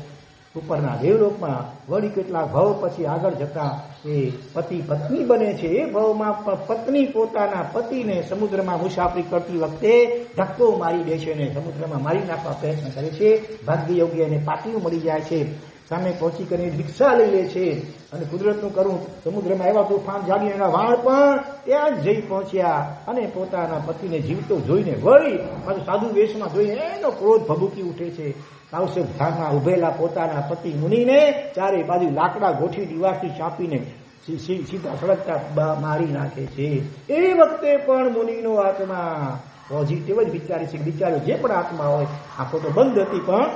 ઉપરના દેવલોકમાં વળી કેટલાક ભાવ પછી આગળ જતા એ પતિ પત્ની બને છે. એ ભાવમાં પત્ની પોતાના પતિને સમુદ્રમાં મુસાફરી કરતી વખતે ધક્કો મારી દે છે અને સમુદ્રમાં મારી નાખવા પ્રયત્ન કરે છે. ભાગ્ય યોગ્ય એને પાટિયું મળી જાય છે, સામે પહોંચી કરીને દીક્ષા લઈ લે છે. અને કુદરતનું કરું સમુદ્રમાં એવા તોફાન જાગીને એના વાણ પણ ત્યાં જ જઈ પહોંચ્યા, અને પોતાના પતિને જીવતો જોઈને વળી પાછું સાધુ વેશમાં જોઈને એનો ક્રોધ ભભૂકી ઉઠે છે. સાવસેવ ધારમાં ઉભેલા પોતાના પતિ મુનિને ચારે બાજુ લાકડા ગોઠવી દીવારથી ચાંપીને સીધા સળગતા મારી નાખે છે. એ વખતે પણ મુનિનો આત્મા પોઝિટિવ જ વિચારે છે. વિચારો જે પણ આત્મા હોય, આંખો તો બંધ હતી પણ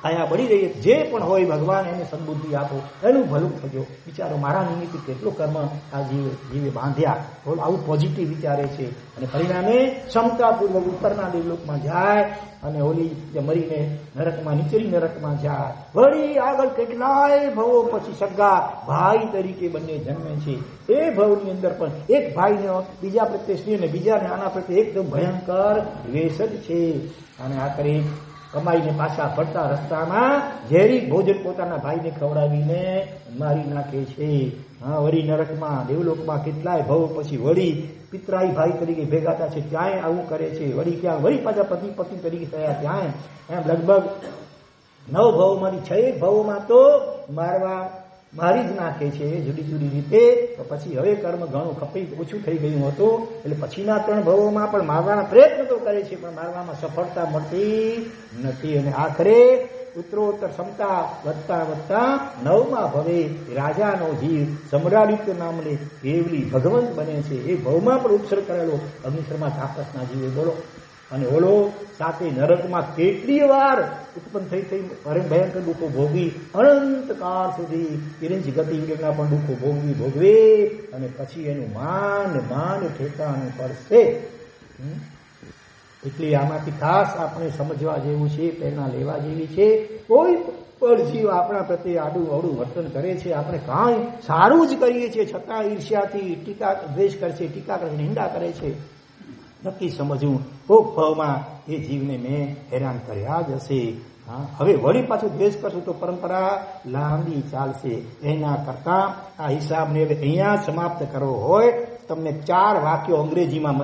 આયા બળી રહી, જે પણ હોય ભગવાન એને સદબુદ્ધિ આપો, એનું ભલું થજો. વિચારો મારા નિમિત્તે કેટલો કર્મ આ જીવે બાંધ્યા. આવું પોઝિટિવ વિચારે છે, અને પરિણામે ક્ષમતાપૂર્વક ઉપરના દેવલોકમાં જાય, અને ઓલી જે મરીને નરકમાં નીચેની નરકમાં જાય. વળી આગળ કેટલાય ભવો પછી સગા ભાઈ તરીકે બંને જન્મે છે. એ ભવની અંદર પણ એક ભાઈને બીજા પ્રત્યે સ્નેહ અને બીજાને આના પ્રત્યે એકદમ ભયંકર દ્વેષ જ છે. અને આખરે કમાઈને પાછા ફરતા રસ્તામાં ઝેરી ભોજન પોતાના ભાઈને ખવડાવીને મારી નાખે છે. હા, વળી નરકમાં દેવલોકમાં કેટલાય ભવ પછી વળી પિતરાઈ ભાઈ તરીકે ભેગા થયા છે, ત્યાંય આવું કરે છે. વળી ક્યાં વળી પાછા પતિ પત્ની તરીકે થયા ત્યાંય એમ લગભગ 9 ભવોમાંથી 6 ભવોમાં તો મારી જ નાખે છે જુદી જુદી રીતે. તો પછી હવે કર્મ ઘણું ઓછું થઈ ગયું હતું, એટલે પછીના 3 ભવોમાં પણ મારવાના પ્રયત્ન તો કરે છે, પણ મારવામાં સફળતા મળતી નથી. અને આખરે ઉત્તરોત્તર ક્ષમતા વધતા 9મા ભવે રાજાનો જીવ સમ્રાડિત્ય નામને કેવલી ભગવંત બને છે. એ ભવમાં પણ ઉત્સર્ગ કરેલો અગ્નિશર્મા તાપસના જીવે. બોલો. અને ઓલો સાથે નરકમાં કેટલી વાર ઉત્પન્ન થઈ ભયંકર દુઃખો ભોગવી, અનંતકાળ સુધી કિરંજ ગતિ વગેરેના પણ દુઃખો ભોગવે, અને પછી એનું માન ઠેકાણું પડશે. એટલે આમાંથી ખાસ આપણે સમજવા જેવું છે, પ્રેરણા લેવા જેવી છે. કોઈ પણ જીવ આપણા પ્રત્યે આડું અવડું વર્તન કરે છે, આપણે કાંઈ સારું જ કરીએ છીએ છતાં ઈર્ષ્યાથી ટીકા દ્વેષ કરે છે, ટીકા કરે છે, નિંદા કરે છે. નક્કી સમજવું કોક ભાવમાં એ જીવને મેં હેરાન કર્યા જ હશે. હા, હવે વળી પાછું દ્વેષ કરશું તો પરંપરા લાંબી ચાલશે. એના કરતા આ હિસાબને હવે અહીંયા સમાપ્ત કરવો હોય તમને 4 વાક્યો અંગ્રેજીમાં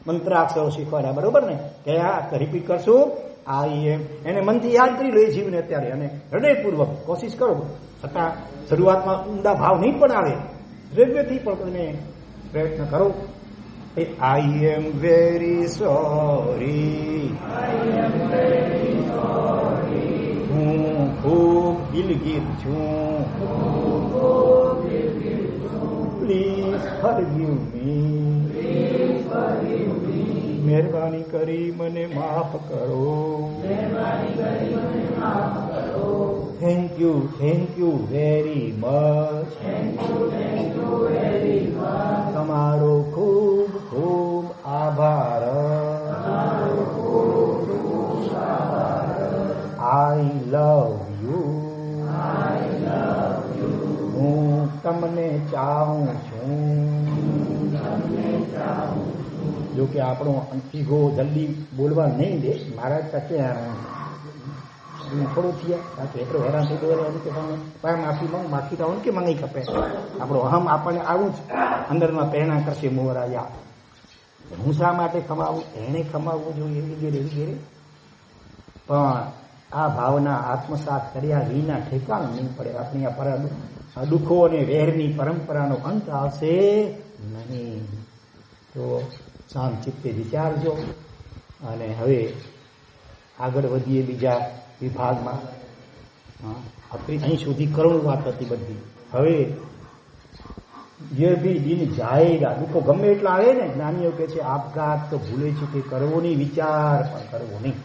મંત્રાક્ષરો શીખવાડ્યા, બરોબર ને? કયા રિપીટ કરશું? આઈ એમ. એને મનથી યાદ કરી લો એ જીવને અત્યારે, અને હૃદયપૂર્વક કોશિશ કરો. છતાં શરૂઆતમાં ઊંડા ભાવ નહીં પણ આવે, દ્રવ્યથી પણ તમે પ્રયત્ન કરો. આઈ એમ વેરી સોરી, હું ખૂબ દિલગીર છું, પ્લીઝ ફોરગીવ મી, મહેરબાની કરી મને માફ કરો. થેન્ક યુ વેરી મચ, તમારો ખૂબ ખૂબ આભાર. આઈ લવ યુ, હું તમને ચાહું છું. જો કે આપણો ઈગો જલ્દી બોલવા નહીં દે. મારા ટકે થોડું થયા એટલો હેરાન થઈ ગયો કે માફી માંગ, માફી તો કે માંગી ખપે. આપણો અહમ આપણને આવું જ અંદરમાં પ્રેરણા કરશે. મોરાયા હું શા માટે ખમાવું, એને ખમાવવું જોઈએ, વગેરે વગેરે. પણ આ ભાવના આત્મસાત કર્યા વિના ઠેકાણું નહીં પડે. આપણી આ દુઃખો અને વેરની પરંપરાનો અંત આવશે નહીં. તો શાંત ચિત્તે વિચારજો. અને હવે આગળ વધીએ બીજા વિભાગમાં. અહીં સુધી કરુણ વાત હતી બધી. હવે જે બી દિન જાયેગા, દુઃખો ગમે એટલા આવે ને, જ્ઞાનીઓ કહે છે આપઘાત તો ભૂલે છે કે કરવો નહીં, વિચાર પણ કરવો નહીં.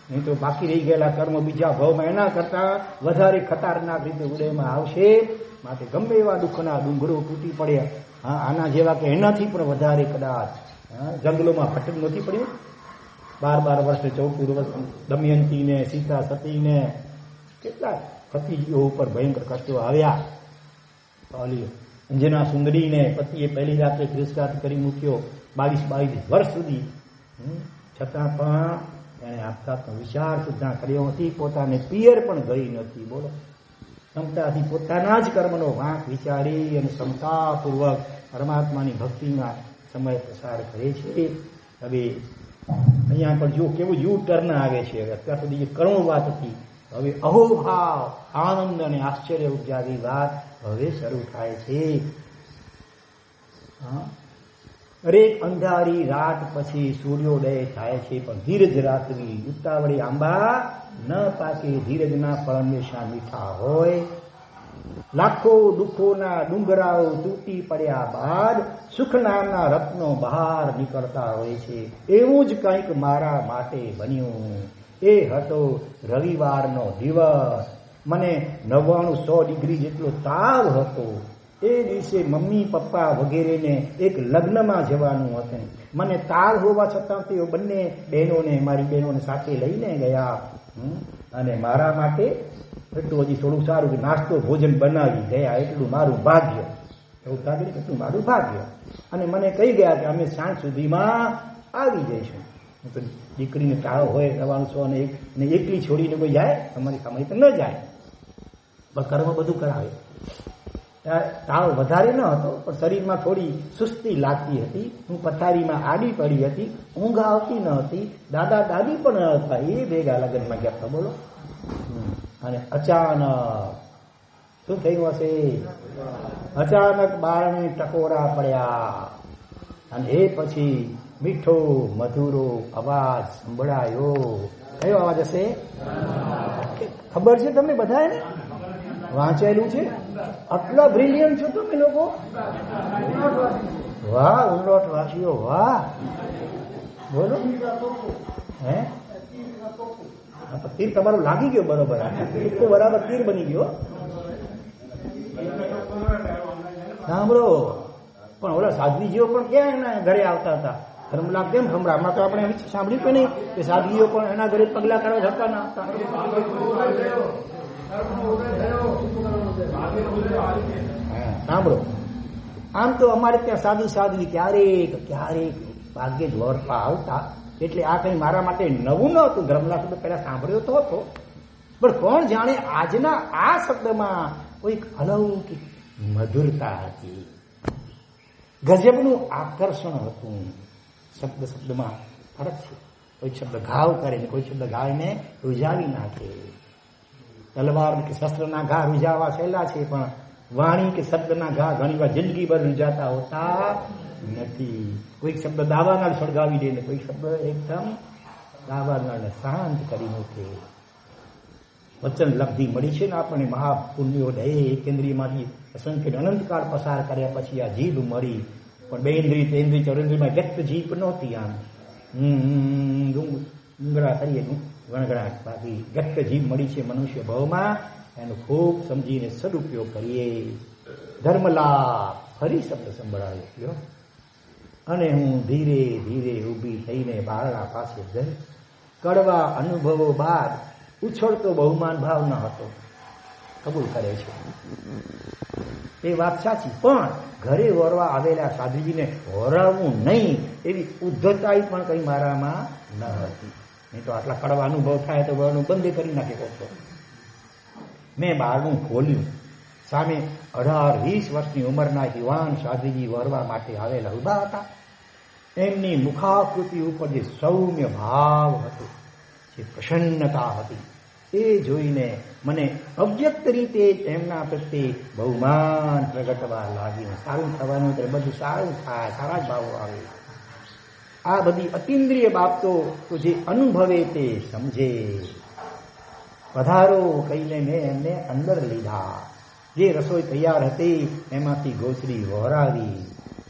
નહીં તો બાકી રહી ગયેલા કર્મ બીજા ભાવમાં એના કરતા વધારે ખતરનાક રીતે ઉદયમાં આવશે. માટે ગમે એવા દુઃખના ડુંગરો તૂટી પડ્યા, આના જેવા કે એનાથી પણ વધારે કદાચ જંગલોમાં ભટક નથી પડ્યું. 12 વર્ષે 14 વર્ષ દમયંતીને, સીતા સતીને કેટલા પતિજીઓ ઉપર ભયંકર કષ્ટો આવ્યા. અંજના સુંદરીને પતિએ પહેલી રાતે તિરસ્કાર કરી મૂક્યો 22 વર્ષ સુધી. છતાં પણ એણે આપઘાતનો વિચાર સુદ્ધા કર્યો નથી. પોતાને પિયર પણ ગઈ નથી. બોલો, ક્ષમતાથી પોતાના જ કર્મનો વાંક વિચારી અને ક્ષમતાપૂર્વક પરમાત્માની ભક્તિમાં સમય પસાર કરે છે. હવે અહીંયા પણ જો કેવું યુ ટર્ન આવે છે. અત્યાર સુધી જે કરુણ વાત હતી, હવે અહોભાવ, આનંદ અને આશ્ચર્ય ઉપજાવી વાત હવે શરૂ થાય છે. દરેક અંધારી રાત પછી સૂર્યોદય થાય છે. પણ ધીરજ રાખવી, ઉતાવળી આંબા ન પાકે, ધીરજના ફળ હંમેશા મીઠા હોય. લાખો દુઃખોના ડુંગરાઓ તૂટી પડ્યા બાદ સુખ નામના રત્નો બહાર નીકળતા હોય છે. એવું જ કંઈક મારા માટે બન્યું. એ હતો રવિવારનો દિવસ. મને 99-100 ડિગ્રી જેટલો તાવ હતો. એ દિવસે મમ્મી પપ્પા વગેરેને એક લગ્નમાં જવાનું હતું. મને તાવ હોવા છતાં તેઓ બંને બહેનોને, મારી બહેનોને સાથે લઈને ગયા. અને મારા માટે એટલું હજી થોડું સારું કે નાસ્તો ભોજન બનાવી ગયા. એટલું મારું ભાગ્ય. એવું લાગે ને, એટલું મારું ભાગ્ય. અને મને કહી ગયા કે અમે સાંજ સુધીમાં આવી જઈશું. તો દીકરીને તાવ હોય 99-100 ને એકલી છોડીને કોઈ જાય? અમારી કમાઈ તો ન જાય. બસ કર્મ બધું કરાવે. તાવ વધારે ન હતો, પણ શરીરમાં થોડી સુસ્તી લાગતી હતી. હું પથારીમાં આડી પડી હતી. ઊંઘ આવતી ન હતી. દાદા દાદી પણ ન હતા. એ ભેગા લગ્નમાં ગયા હતા. બોલો. અને અચાનક શું થયું હશે? અચાનક બારણે ટકોરા પડ્યા. અને એ પછી મીઠો મધુરો અવાજ સંભળાયો. કયો અવાજ હશે? ખબર છે તમને બધાને? વાંચેલું છે? આટલા બ્રિલિયન્ટ છો તમે લોકો. વાહ, ઉલ્લોટ વાસીઓ, વાહ. બોલો. હે, તીર તમારું લાગી ગયો બરોબર. તો બરાબર તીર બની ગયો. સાંભળો, પણ ઓલા સાધ્વીજીઓ પણ ક્યાં એના ઘરે આવતા હતા. ધર્મલા કેમ સંભળામાં તો આપણે સાંભળ્યું કે નહીં કે સાધ્વીઓ પણ એના ઘરે પગલા કરવા જતા ના હતા. સાંભળો, આમ તો અમારે ત્યાં સાધુ સાધ્વી ક્યારેક ક્યારેક ભાગ્યે જ વરપા આવતા, એટલે આ કઈ મારા માટે નવું ન હતું. ધર્મલા શબ્દ પહેલા સાંભળ્યો તો હતો, પણ કોણ જાણે આજના આ શબ્દમાં કોઈક અલૌકિક મધુરતા હતી, ગજબનું આકર્ષણ હતું. શબ્દ શબ્દમાં ફરક છે. કોઈ શબ્દ ઘાવ કરે ને કોઈ શબ્દ ગાયને રૂજાવી નાખે. તલવાર કે શસ્ત્રના ઘા રૂજાવા સહેલા છે, પણ વાણી કે શબ્દના ઘા ઘણી વાર જિંદગીભર રૂજાતા હોતા નથી. કોઈક શબ્દ દાવાનાળ સળગાવી દે ને કોઈ શબ્દ એકદમ દાવાનાળને શાંત કરી મૂકે. વચન લબ્ધિ મળી છે ને આપણને મહાપુણ્યો એક ઇન્દ્રિયમાંથી અસંખ્ય અનંતકાળ પસાર કર્યા પછી આ જીભ મળી, પણ બે ઇન્દ્રિય તેન્દ્રિય ચૌરેન્દ્રિયમાં વ્યક્ત જીભ નહોતી. આમ ડુંગરા કરીએ ગણગણાટ, બાકી વ્યક્ત જીભ મળી છે મનુષ્ય ભાવમાં. એનો ખૂબ સમજીને સદુપયોગ કરીએ. ધર્મલાભ ફરી શબ્દ સંભળાવ્યો, અને હું ધીરે ધીરે ઊભી થઈને બારણા પાસે ગઈ. કડવા અનુભવો બાદ ઉછળતો બહુમાન ભાવ ન હતો. કબૂલ કરે છે એ વાત સાચી, પણ ઘરે વરવા આવેલા સાધુજીને વરાવવું નહીં એવી ઉદ્ધતાઈ પણ કઈ મારામાં ન હતી. નહીં તો આટલા કડવા અનુભવ થાય તો વરનું બંધ કરી નાખે કોતો. મેં બારણું ખોલ્યું. સામે 18-20 વર્ષની ઉંમરના યુવાન સાધુજી વરવા માટે આવેલા ઉભા હતા. એમની મુખાકૃતિ ઉપર જે સૌમ્ય ભાવ હતો, જે પ્રસન્નતા હતી, એ જોઈને મને અવ્યક્ત રીતે એમના પ્રત્યે બહુમાન પ્રગટવા લાગ્યું. સારું થવાનું એટલે બધું સારું થાય, સારા જ ભાવો આવે. આ બધી અતિન્દ્રિય બાબતો તો જે અનુભવે તે સમજે. પધારો કહીને મેં એમને અંદર લીધા. જે રસોઈ તૈયાર હતી એમાંથી ગોચરી વહોરાવી,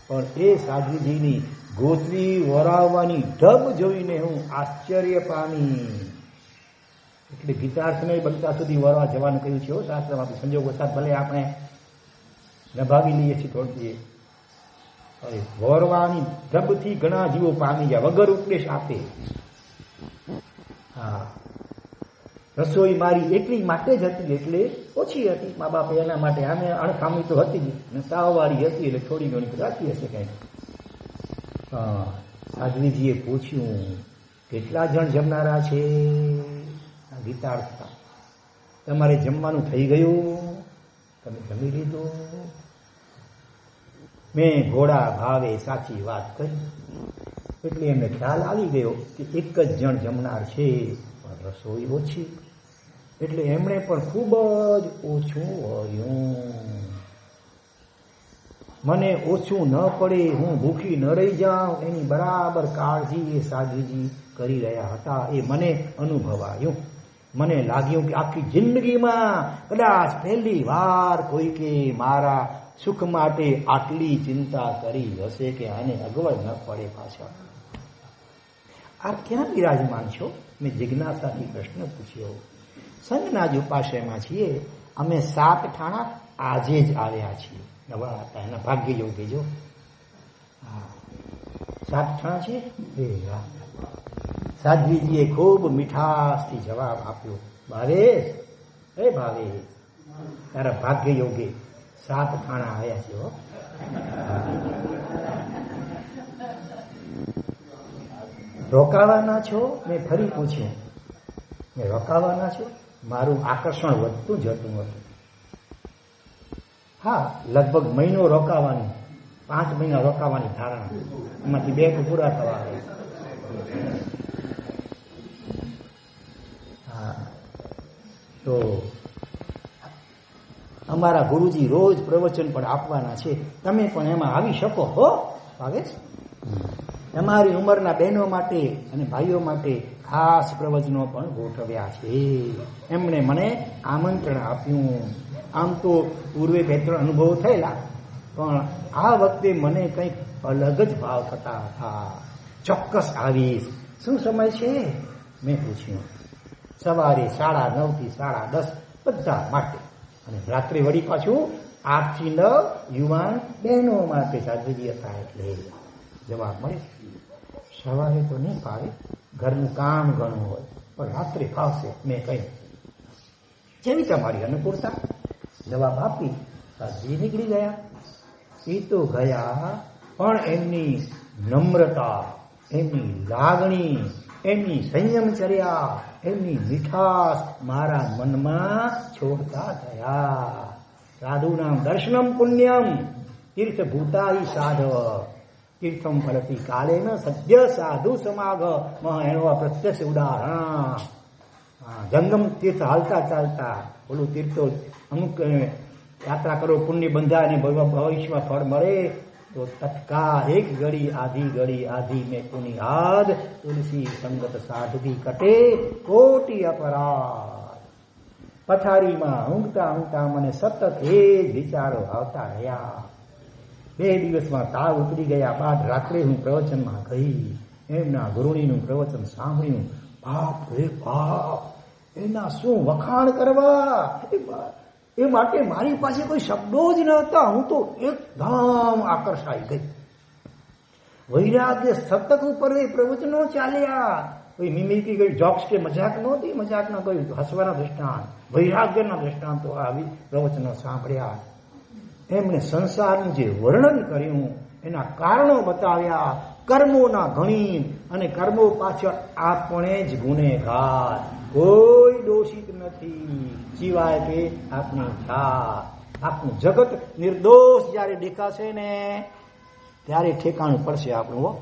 પણ એ સાધુજીની ગોચરી વહોરાવવાની ઢબ જોઈને હું આશ્ચર્ય પામી. એટલે ગીતાર્થને બનતા સુધી વરવા જવાનું કહ્યું છે શાસ્ત્રમાં. સંજોગ વસાત ભલે આપણે નભાવી લઈએ છીએ થોડી, વરવાની ઢબથી ઘણા જીવો પામી જાય વગર ઉપદેશ આપે. હા, રસોઈ મારી એટલી માટે જ હતી, એટલે ઓછી હતી. મા બાપ એના માટે આમે અણખામી તો હતી જ, ને તાવવાળી હતી એટલે થોડી ઘણી કદાચી હશે કંઈક. સાધ્વીજીએ પૂછ્યું, કેટલા જણ જમનારા છે? ગીતાર્થ, તમારે જમવાનું થઈ ગયું? તમે જમી લીધું? મેં ઘોડા ભાવે સાચી વાત કરી, એટલે એમને ખ્યાલ આવી ગયો કે એક જ જણ જમનાર છે, પણ રસોઈ ઓછી, એટલે એમણે પણ ખૂબ જ ઓછું વર્યું. મને ઓછું ન પડે, હું ભૂખી ન રહી જાઉં, એની બરાબર કાળજી એ સાધુજી કરી રહ્યા હતા. એ મને અનુભવાયું. મને લાગ્યું કે આખી જિંદગીમાં કદાચ પહેલી વાર કોઈકે મારા સુખ માટે આટલી ચિંતા કરી હશે કે આને અગવડ ન પડે. પાછા આપ ક્યાં બિરાજમાન છો? મેં જિજ્ઞાસાથી પ્રશ્ન પૂછ્યો. સંઘના જ ઉપાશ્રયમાં છીએ અમે. 7 ઠાણા આજે જ આવ્યા છીએ. નવા હતા, એના ભાગ્ય જેવું કહેજો. હા, 7 ઠાણા છે. સાધ્વીજીએ ખૂબ મીઠાશથી જવાબ આપ્યો. ભાવેશ, એ ભાવેશ, તારા ભાગ્ય યોગે 7 ઠાણા આવ્યા છે. રોકાવાના છો? મેં ફરી પૂછ્યું. મેં રોકાવાના છો? મારું આકર્ષણ વધતું જતું હતું. હા, લગભગ મહિનો રોકાવાનું, 5 મહિના રોકાવાની ધારણા. એમાંથી 2 પૂરા થવા આવે. હા, તો અમારા ગુરુજી રોજ પ્રવચન પણ આપવાના છે. તમે પણ એમાં આવી શકો હો ભાવેશ. તમારી ઉંમરના બહેનો માટે અને ભાઈઓ માટે ખાસ પ્રવચનો પણ ગોઠવ્યા છે. એમણે મને આમંત્રણ આપ્યું. આમ તો પૂર્વે 2-3 અનુભવો થયેલા, પણ આ વખતે મને કંઈક અલગ જ ભાવ થતા હતા. ચોક્કસ આવીશ. શું સમય છે? મેં પૂછ્યું. સવારે 9:30 થી 10:30 બધા માટે, અને રાત્રે વળી પાછું 8 થી 9 યુવાન બહેનો માટે. સાધુજી હતા એટલે જવાબ મળે. સવારે તો નહીં ફાવે, ઘરનું કામ ઘણું હોય, પણ રાત્રે ફાવશે. મેં કહ્યું જેવી તમારી અનુકૂળતા. જવાબ આપી સાધુજી નીકળી ગયા. એ તો ગયા, પણ એમની નમ્રતા, એમની લાગણી, એમની સંયમચર્યા, એમની મીઠાશ મારા મનમાં છોડતા થયા. સાધુનામ દર્શનમ પુણ્યમ તીર્થભૂતાઈ સાધવ તીર્થમ ફલતી કાલે ન સદ્ય સાધુ સમાગ. એનો આ પ્રત્યક્ષ ઉદાહરણ. જંગમ તીર્થ હાલતા ચાલતા ઓલું તીર્થો અમુક યાત્રા કરો, પુણ્ય બંધાય અને ભવિષ્યમાં ફળ મળે તો તત્કાળ એક ઘડી આધી મેં પુની આદ તુલસી સંગત સાધવી કટે કોટી અપરાધ. પથારીમાં ઊંઘતા મને સતત એ જ વિચારો આવતા રહ્યા. 2 દિવસમાં તાવ ઉતરી ગયા બાદ રાત્રે હું પ્રવચનમાં ગઈ. એમના ગુરુણીનું પ્રવચન સાંભળ્યું. બાપ રે બાપ, એના શું વખાણ કરવા! એ માટે મારી પાસે કોઈ શબ્દો જ નહોતા. હું તો એકદમ આકર્ષાઈ ગઈ. વૈરાગ્ય સતત ઉપર એ પ્રવચનો ચાલ્યા. કોઈ મિમિક્રી, કોઈ જોક્સ કે મજાક નહોતી, મજાકના કોઈ હસવાના દ્રષ્ટાંત, વૈરાગ્યના દ્રષ્ટાંતો આવી પ્રવચનો સાંભળ્યા. એમણે સંસારનું જે વર્ણન કર્યું, એના કારણો બતાવ્યા, કર્મોના ગણિત, અને કર્મો પાછળ આપણે જ ગુનેગાર, કોઈ દોષિત નથી સિવાય કે આપણી જાત. આપણું જગત નિર્દોષ જ્યારે દેખાશે ને ત્યારે ઠેકાણું પડશે આપણું.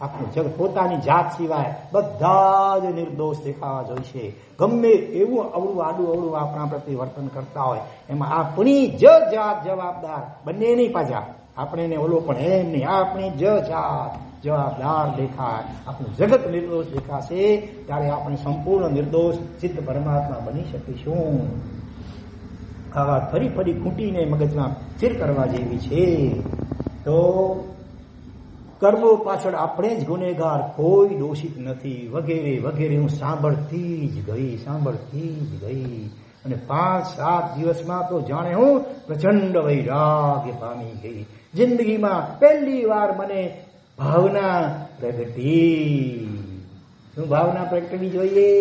આપણું જગત પોતાની જાત સિવાય બધા જ નિર્દોષ દેખાવા જોઈશે. ગમે એવું અવળું આડું આપણા પ્રત્યે વર્તન કરતા હોય એમાં આપણી જ જાત જવાબદાર. બંને નહીં પાછા, આપણે ને ઓલો પણ એમ નહીં, આપણી જ જાત જવાબદાર દેખાય. આપણું જગત નિર્દોષ દેખાશે ત્યારે આપણે સંપૂર્ણ નિર્દોષ સિદ્ધ પરમાત્મા બની શકીશું. આ વાત ફરી ખૂંટીને મગજમાં સ્થિર કરવા જેવી છે. તો કર્મો પાછળ આપણે જ ગુનેગાર, કોઈ દોષિત નથી, વગેરે વગેરે હું સાંભળતી જ ગઈ. અને 5-7 દિવસમાં તો જાણે હું પ્રચંડ વૈરાગ્ય પામી ગઈ. જિંદગીમાં પહેલી વાર મને ભાવના પ્રગટી. શું ભાવના પ્રગટવી જોઈએ?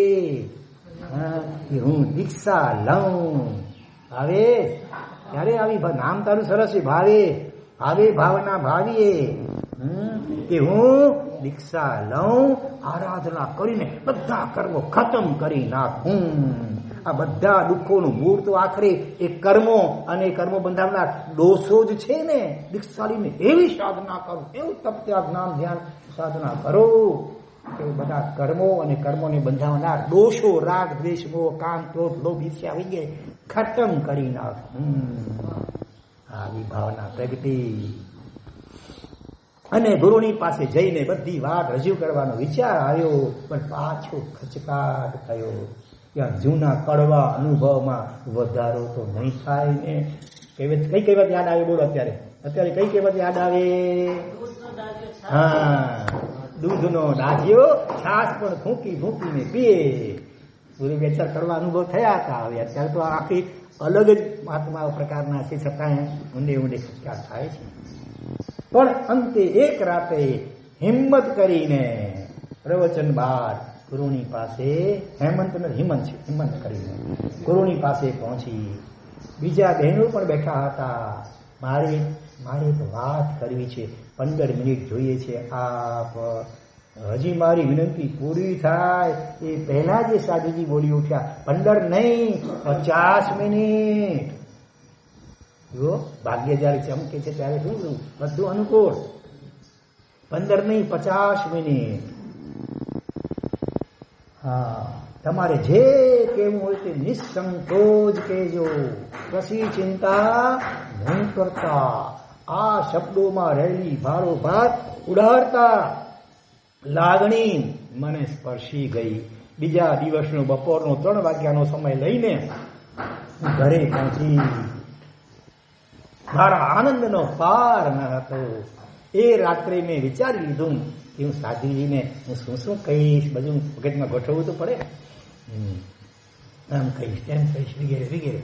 કે હું દીક્ષા લઉં. ભાવે ત્યારે આવી, નામ તારું સરસ છે, ભાવે ભાવના ભાવીએ, કે હું દીક્ષા લઉં, આરાધના કરીને બધા કર્મો ખતમ કરી નાખું. આ બધા દુઃખોનું મૂળ તો આખરે એ કર્મો અને કર્મો બંધાવનાર દોષો જ છે ને. દીક્ષા લઈને એવી સાધના કરો, એવું તપત્યા જ્ઞાન ધ્યાન સાધના કરો કે બધા કર્મો અને કર્મોને બંધાવનાર દોષો, રાગ દ્વેષ મોહ કામ ક્રોધ લોભ ઈર્ષ્યા વિજ્ઞે ખતમ કરી નાખું. આવી ભાવના પ્રગટી. અને ગુરુની પાસે જઈને બધી વાત રજૂ કરવાનો વિચાર આવ્યો, પણ પાછો ખચકાટ થયો. ત્યાં જૂના કડવા અનુભવમાં વધારો તો નહીં થાય ને. કઈ કહેવત યાદ આવે? બોલો અત્યારે કઈ કહેવત યાદ આવે? દૂધનો ડાજ્યો છાસ પણ ભૂંકીને પીએ. પૂરે 2-4 કડવા અનુભવ થયા હતા. હવે અત્યારે તો આખી અલગ જ મહાત્મા પ્રકારના છે, છતાં ઊંડે ખચકાટ થાય છે. પણ અંતે એક રાતે હિંમત કરીને પ્રવચન બાદ ગુરુની પાસે, હિંમત કરીને ગુરુની પાસે પહોંચી. બીજા બહેનો પણ બેઠા હતા. મારે તો વાત કરવી છે, 15 મિનિટ જોઈએ છે આપ. હજી મારી વિનંતી પૂરી થાય એ પહેલા જે સાધુજી બોલી ઉઠ્યા, 15 નહીં 50 મિનિટ. જો ભાગ્ય જયારે ચમકે છે ત્યારે શું બધું અનુકૂળ. 15 નહીં 50 મિનિટ. તમારે જે કેવું હોય તે નિસંકોચ કહેજો, કશી ચિંતા નહીં કરતા. આ શબ્દોમાં રહેલી ભારોભાર ઉડાડતા લાગણી મને સ્પર્શી ગઈ. બીજા દિવસનો બપોરનો 3 વાગ્યાનો સમય લઈને ઘરે પહોંચી. મારા આનંદનો પાર ન હતો. એ રાત્રે મેં વિચારી લીધું કે હું સાધુજીને હું શું કહીશ, બધું મગજમાં ગોઠવવું તો પડે. આમ કહીશ તેમ કહીશ વગેરે.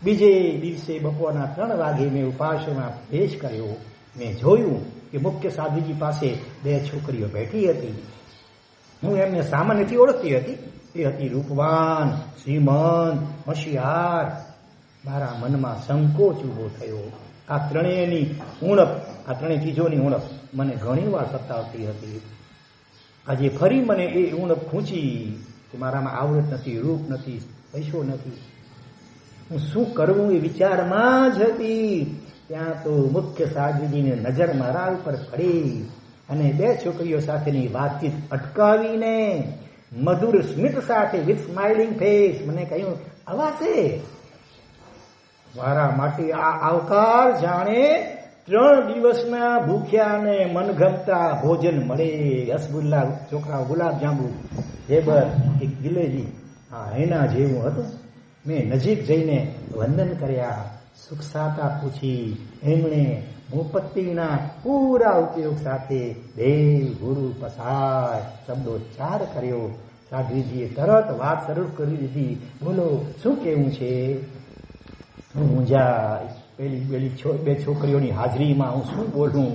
બીજે દિવસે બપોરના 3 વાગે મેં ઉપાસનામાં પ્રવેશ કર્યો. મેં જોયું કે મુખ્ય સાધુજી પાસે 2 છોકરીઓ બેઠી હતી. હું એમને સામાન્યથી ઓળખતી હતી. એ હતી રૂપવાન, શ્રીમંત, હોશિયાર. મારા મનમાં સંકોચ ઊભો થયો. આ ત્રણેયની ઉણપ, આ ત્રણેય ચીજોની ઉણપ મને ઘણી વાર સતાવતી હતી. આજે ફરી મને એ ઉણપ ખૂંચી કે મારામાં આવડત નથી, રૂપ નથી, પૈસો નથી. હું શું કરવું એ વિચારમાં જ હતી. ત્યાં તો મુખ્ય સાધુજીની નજર મારા ઉપર પડી અને 2 છોકરીઓ સાથેની વાતચીત અટકાવીને મધુર સ્મિત સાથે વિથ સ્માઇલિંગ ફેસ મને કહ્યું, આવાશે. મારા માટે આ આવકાર જાણે 3 દિવસના ભૂખ્યા અને મનગમતા ભોજન મળે. રસગુલ્લા, છોકરાઓ ગુલાબજાંબુ, ઝેબર, એક જલેબી, હા એના જેવું હતું. મેં નજીક જઈને વંદન કર્યા, સુખ સાતા પૂછી. એમણે મુપત્તિના પૂરા ઉપયોગ સાથે દેવ ગુરુ પસાર શબ્દોચ્ચાર કર્યો. સાધુજીએ તરત વાત શરૂ કરી દીધી. બોલો, શું કેવું છે? હું મૂંઝાઈ. પેલી 2 છોકરીઓની હાજરીમાં હું શું બોલું?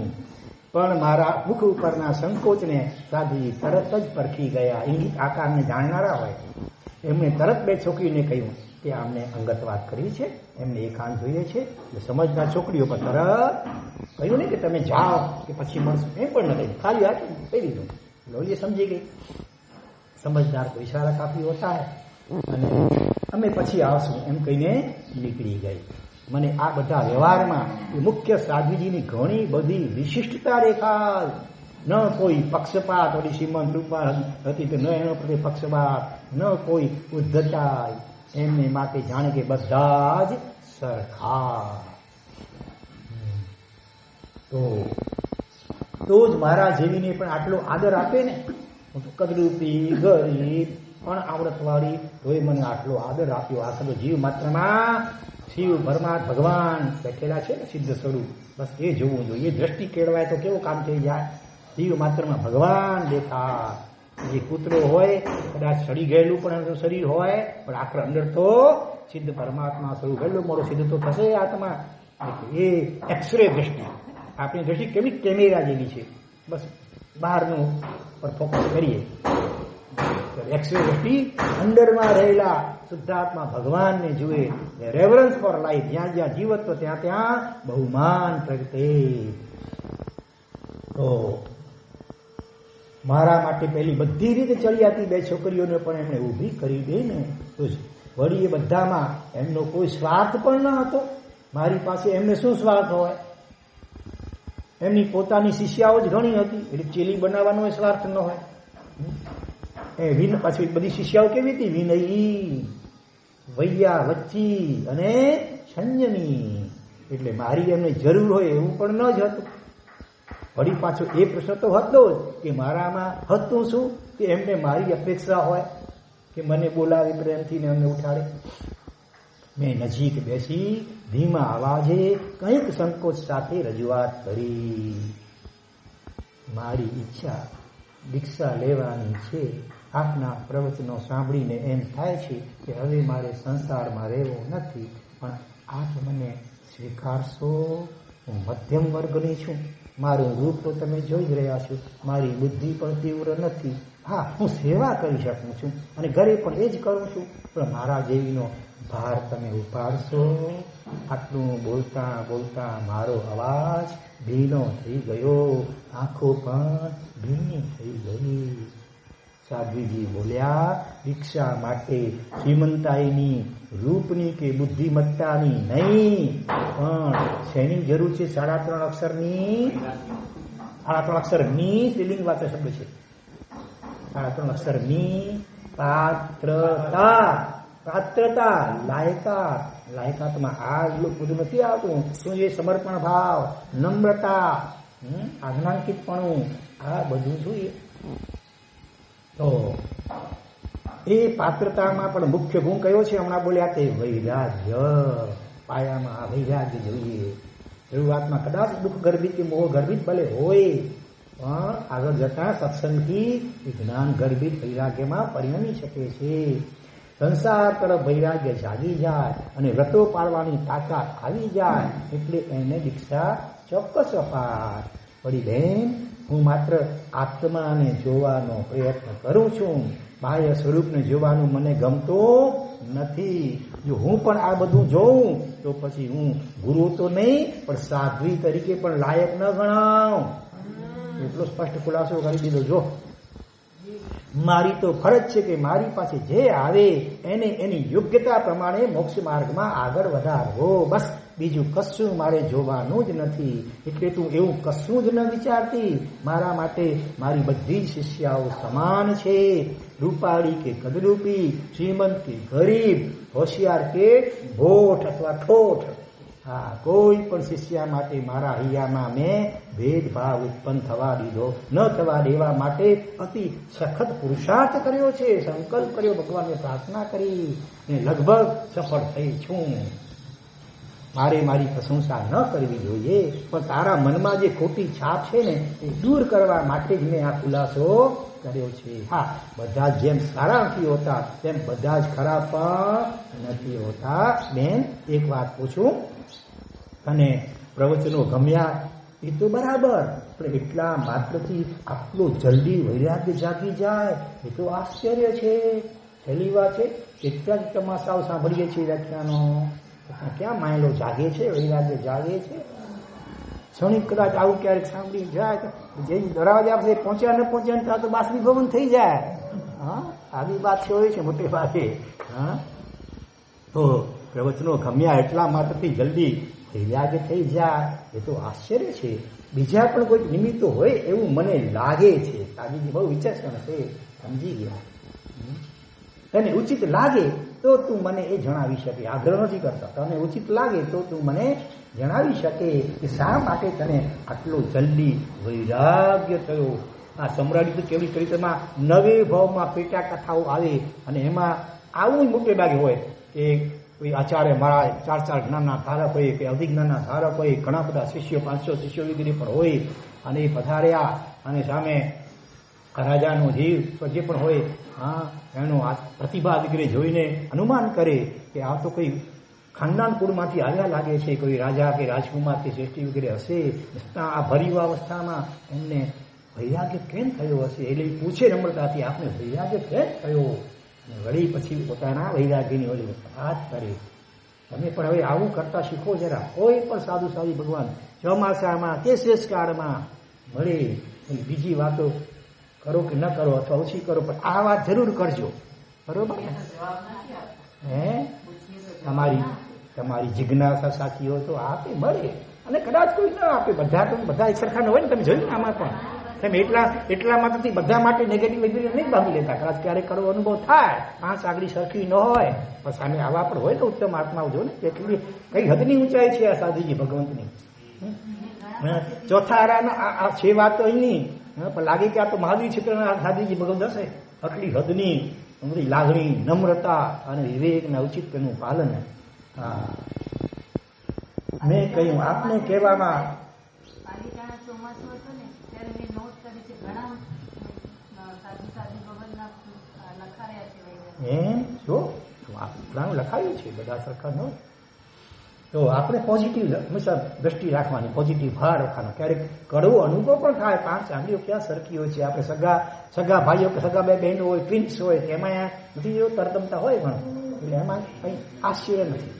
પણ મારા મુખ ઉપરના સંકોચને સાધુજી તરત જ પરખી ગયા. ઇંગિત આકારને જાણનારા હોય. એમણે તરત 2 છોકરીને કહ્યું કે આમને અંગત વાત કરવી છે, એમને એકાંત જોઈએ છે. સમજદાર છોકરીઓ પર તરત કહ્યું નહીં કે તમે જાઓ કે પછી મળશું, એમ પણ ન કહ્યું. ખાલી હાથ કહી દીધું. લોલીએ સમજી ગઈ. સમજદાર કોઈ ઇશારા કાફી હોતા હે. અને અમે પછી આવશું એમ કહીને નીકળી ગઈ. મને આ બધા વ્યવહારમાં મુખ્ય સાધુજીની ઘણી બધી વિશિષ્ટતા દેખાય. ન કોઈ પક્ષપાત, ઓલી શ્રીમંત રૂપા હતી તો ન એનો પ્રત્યે પક્ષપાત, ન કોઈ ઉદ્ધતા. એમને માટે જાણે કે બધા જ સરખા. તો જ મારા જેવીને પણ આટલો આદર આપે ને. કદરૂપી, ગરીબ, પણ આવડતવાળી, તોય મને આટલો આદર આપ્યો. આ સગો જીવ માત્રમાં શિવ પરમાત્મા ભગવાન બેઠેલા છે ને સિદ્ધ સ્વરૂપ. બસ એ જોવું જોઈએ. એ દ્રષ્ટિ કેળવાય તો કેવું કામ થઈ જાય. શિવ માત્રમાં ભગવાન દેખાય. જે કૂતરો હોય કદાચ સડી ગયેલું પણ શરીર હોય, પણ આખર અંદર તો સિદ્ધ પરમાત્મા સ્વરૂપ. ગયેલો મોડો સિદ્ધ તો થશે આત્મા. એ એક્સરે દ્રષ્ટિ. આપણી દ્રષ્ટિ કેવી કેમેરા જેવી છે. બસ બહારનું પર ફોકસ કરીએ. એક્સરે દ્રષ્ટિ અંદરમાં રહેલા શુદ્ધાત્મા ભગવાનને જુએ. રેવરન્સ ફોર લાઈફ. જ્યાં જ્યાં જીવત્વ ત્યાં ત્યાં બહુમાન પ્રગટે. તો મારા માટે પહેલી બધી રીતે ચડિયાતી 2 છોકરીઓને પણ એમણે ઊભી કરી દે ને. તો વળી એ બધામાં એમનો કોઈ સ્વાર્થ પણ ન હતો. મારી પાસે એમને શું સ્વાર્થ હોય? એમની પોતાની શિષ્યાઓ જ ઘણી હતી, એટલે ચેલી બનાવવાનો સ્વાર્થ ન હોય. એ પાછી બધી શિષ્યાઓ કેવી હતી? વિનયી, વૈયા, વચ્ચી અને સંયમી. એટલે મારી એમને જરૂર હોય એવું પણ ન જ હતું. વળી પાછો એ પ્રશ્ન તો હતો જ કે મારામાં હતું શું કે એમને મારી અપેક્ષા હોય કે મને બોલાવે પ્રેમથી ને એમને ઉઠાડે. મેં નજીક બેસી ધીમા અવાજે કંઈક સંકોચ સાથે રજૂઆત કરી. મારી ઈચ્છા દીક્ષા લેવાની છે. આપના પ્રવચનો સાંભળીને એમ થાય છે કે હવે મારે સંસારમાં રહેવું નથી, પણ આપ મને સ્વીકારશો? હું મધ્યમ વર્ગની છું. મારું રૂપ તો તમે જોઈ જ રહ્યા છો. મારી બુદ્ધિ પણ તીવ્ર નથી. હા, હું સેવા કરી શકું છું અને ઘરે પણ એ જ કરું છું, પણ મારા જેવીનો ભાર તમે ઉપાડશો? આટલું બોલતા બોલતા મારો અવાજ ભીનો થઈ ગયો, આંખો પણ ભીની થઈ ગઈ. સાધ્વીજી બોલ્યા, દીક્ષા માટે શ્રીમંતાઈની, રૂપની કે બુદ્ધિમત્તાની નહીં, પણ શેની જરૂર છે? 3.5 અક્ષરની. 3.5 અક્ષરની સ્ત્રીલિંગ વાચક શબ્દ છે. 3.5 અક્ષરની પાત્રતા. પાત્રતા, લાયકાત. લાયકાતમાં આ બધું નથી આવતું. શું છે? સમર્પણ ભાવ, નમ્રતા, આજ્ઞાંકિતપણું, આ બધું જોઈએ. તો એ પાત્રતામાં પણ મુખ્ય ગુણ કયો છે? હમણાં બોલ્યા તે વૈરાગ્ય. પાયામાં આ વૈરાગ્ય જોઈએ. શરૂઆતમાં કદાચ દુઃખ ગર્ભિત કે મોહ ગર્ભિત ભલે હોય, પણ આગળ જતા સત્સંગથી જ્ઞાન ગર્ભિત વૈરાગ્યમાં પરિણમી શકે છે. સંસાર તરફ વૈરાગ્ય જાગી જાય અને વ્રતો પાળવાની તાકાત આવી જાય એટલે એને દીક્ષા ચોક્કસ અપાર. વળી બેન, હું માત્ર આત્માને જોવાનો પ્રયત્ન કરું છું, બાહ્ય સ્વરૂપને જોવાનું મને ગમતું નથી. જો હું પણ આ બધું જોઉં તો પછી હું ગુરુ તો નહીં પણ સાધ્વી તરીકે પણ લાયક ન ગણાવ. એટલો સ્પષ્ટ ખુલાસો કરી દીધો. જો મારી તો ફરજ છે કે મારી પાસે જે આવે એને એની યોગ્યતા પ્રમાણે મોક્ષ માર્ગમાં આગળ વધારવો, બસ. બીજું કશું મારે જોવાનું જ નથી. એટલે તું એવું કશું જ ન વિચારતી. મારા માટે મારી બધી જ શિષ્યાઓ સમાન છે, રૂપાળી કે કદરૂપી, શ્રીમંત કે ગરીબ, હોશિયાર કે ભોઠ અથવા ઠોઠ. હા, કોઈ પણ શિષ્યા માટે મારા હૈયામાં મેં ભેદભાવ ઉત્પન્ન થવા દીધો ન થવા દેવા માટે અતિ સખત પુરુષાર્થ કર્યો છે, સંકલ્પ કર્યો, ભગવાનને પ્રાર્થના કરી ને લગભગ સફળ થઈ છું. મારે મારી પ્રશંસા ન કરવી જોઈએ, પણ તારા મનમાં જે ખોટી છાપ છે ને એ દૂર કરવા માટે જ મેં આ ખુલાસો કર્યો છે. હા, બધા જેમ સારા નથી હોતા તેમ બધા જ ખરાબ પણ નથી હોતા. બેન, એક વાત પૂછું, અને પ્રવચનો ગમ્યા એ તો બરાબર, પણ એટલા માત્રથી આટલું જલ્દી વૈરાગ્ય જાગી જાય એ તો આશ્ચર્ય છે. પહેલી વાત છે, કેટલા જ તમાશાઓ સાંભળીએ છીએ વ્યાખ્યાનો, ક્યાં માયલો જાગે છે, વૈરાગ્ય જાગે છે. ક્ષણિક કદાચ આવું ક્યારેક સાંભળી જાય તો જે દરવાજા પાસે પહોંચ્યા ન પહોંચ્યા ત્યાં તો બાસરી ભવન થઈ જાય. હા, આવી વાત હોય છે મોટે ભાગે. હા, તો પ્રવચનો ગમ્યા એટલા માત્રથી જલ્દી વૈરાગ્ય થઈ જાય એ તો આશ્ચર્ય છે. બીજા પણ કોઈ નિમિત્તો હોય એવું મને લાગે છે. તાજી બહુ વિચક્ષણ છે, સમજી ગયા. તને ઉચિત લાગે તો તું મને એ જણાવી શકે. આગ્રહ નથી કરતા. તને ઉચિત લાગે તો તું મને જણાવી શકે કે શા માટે તને આટલો જલ્દી વૈરાગ્ય થયો. આ સમ્રાટ કેવી ચરિત્રમાં નવે ભાવમાં પેટા કથાઓ આવે અને એમાં આવું મોટે ભાગે હોય કે કોઈ આચાર્ય મહારાજ 4 જ્ઞાનના ધારક હોય કે અધિજ્ઞાનના ધારક હોય, ઘણા બધા શિષ્યો 500 શિષ્યો વગેરે પણ હોય, અને એ પધાર્યા અને સામે રાજાનો જીવ જે પણ હોય, હા, એનો આ પ્રતિભા વગેરે જોઈને અનુમાન કરે કે આ તો કોઈ ખાનદાન કુળમાંથી આવ્યા લાગે છે, કોઈ રાજા કે રાજકુમાર કે શ્રેષ્ઠી વગેરે હશે. આ ભરી અવસ્થામાં એમને વૈરાગ્ય કેમ થયો હશે? એટલે પૂછે નમ્રતાથી, આપને વૈરાગ્ય કેમ થયો? વળી પછી પોતાના વૈરાગ્યની ઓલી વાત કરે. તમે પણ હવે આવું કરતા શીખો જરા. કોઈ પણ સાધુ સાધુ ભગવાન ચોમાસામાં કે શેષકાળમાં મળે, બીજી વાતો કરો કે ન કરો અથવા ઓછી કરો, પણ આ વાત જરૂર કરજો. બરોબર? હે, તમારી જિજ્ઞાસા સાચી હોય તો આપે મળે, અને કદાચ કોઈ ન આપે. બધા એક સરખા ન હોય ને, તમે જોયું ને આમાં પણ. તમે એટલા માત્રથી બધા માટે નેગેટિવ નહીં ભાગી લેતા. કદાચ ક્યારેક કડવો અનુભવ થાય, પાંચ આગળ સરખી ન હોય, પણ સામે આવા પણ હોય ને ઉત્તમ આત્માઓ. જો ને કેટલી કઈ હદની ઊંચાઈ છે આ સાધુજી ભગવંતની. ચોથા આરાના આ છે વાત તો અહીંની, પણ લાગે કે આ તો મહાદેવ ક્ષેત્રના સાધુજી ભગવંત હશે. આટલી હદની બધી લાગણી, નમ્રતા અને વિવેકના ઉચિતનું પાલન. હા, મેં કહ્યું આપને કહેવામાં એમ જો લખાયું છે, બધા સરખા ન હોય. તો આપણે પોઝિટિવ હંમેશા દ્રષ્ટિ રાખવાની, પોઝિટિવ ભાર રાખવાનો. ક્યારેક કડવો અનુભવ પણ થાય. 5 આંગળીઓ ક્યાં સરખી હોય છે? આપણે સગા ભાઈઓ કે સગા બે બહેનો હોય, ટ્વિન્સ હોય, એમાં નથી એવો તરતમતા હોય પણ, એટલે એમાં કંઈ આશ્ચર્ય નથી.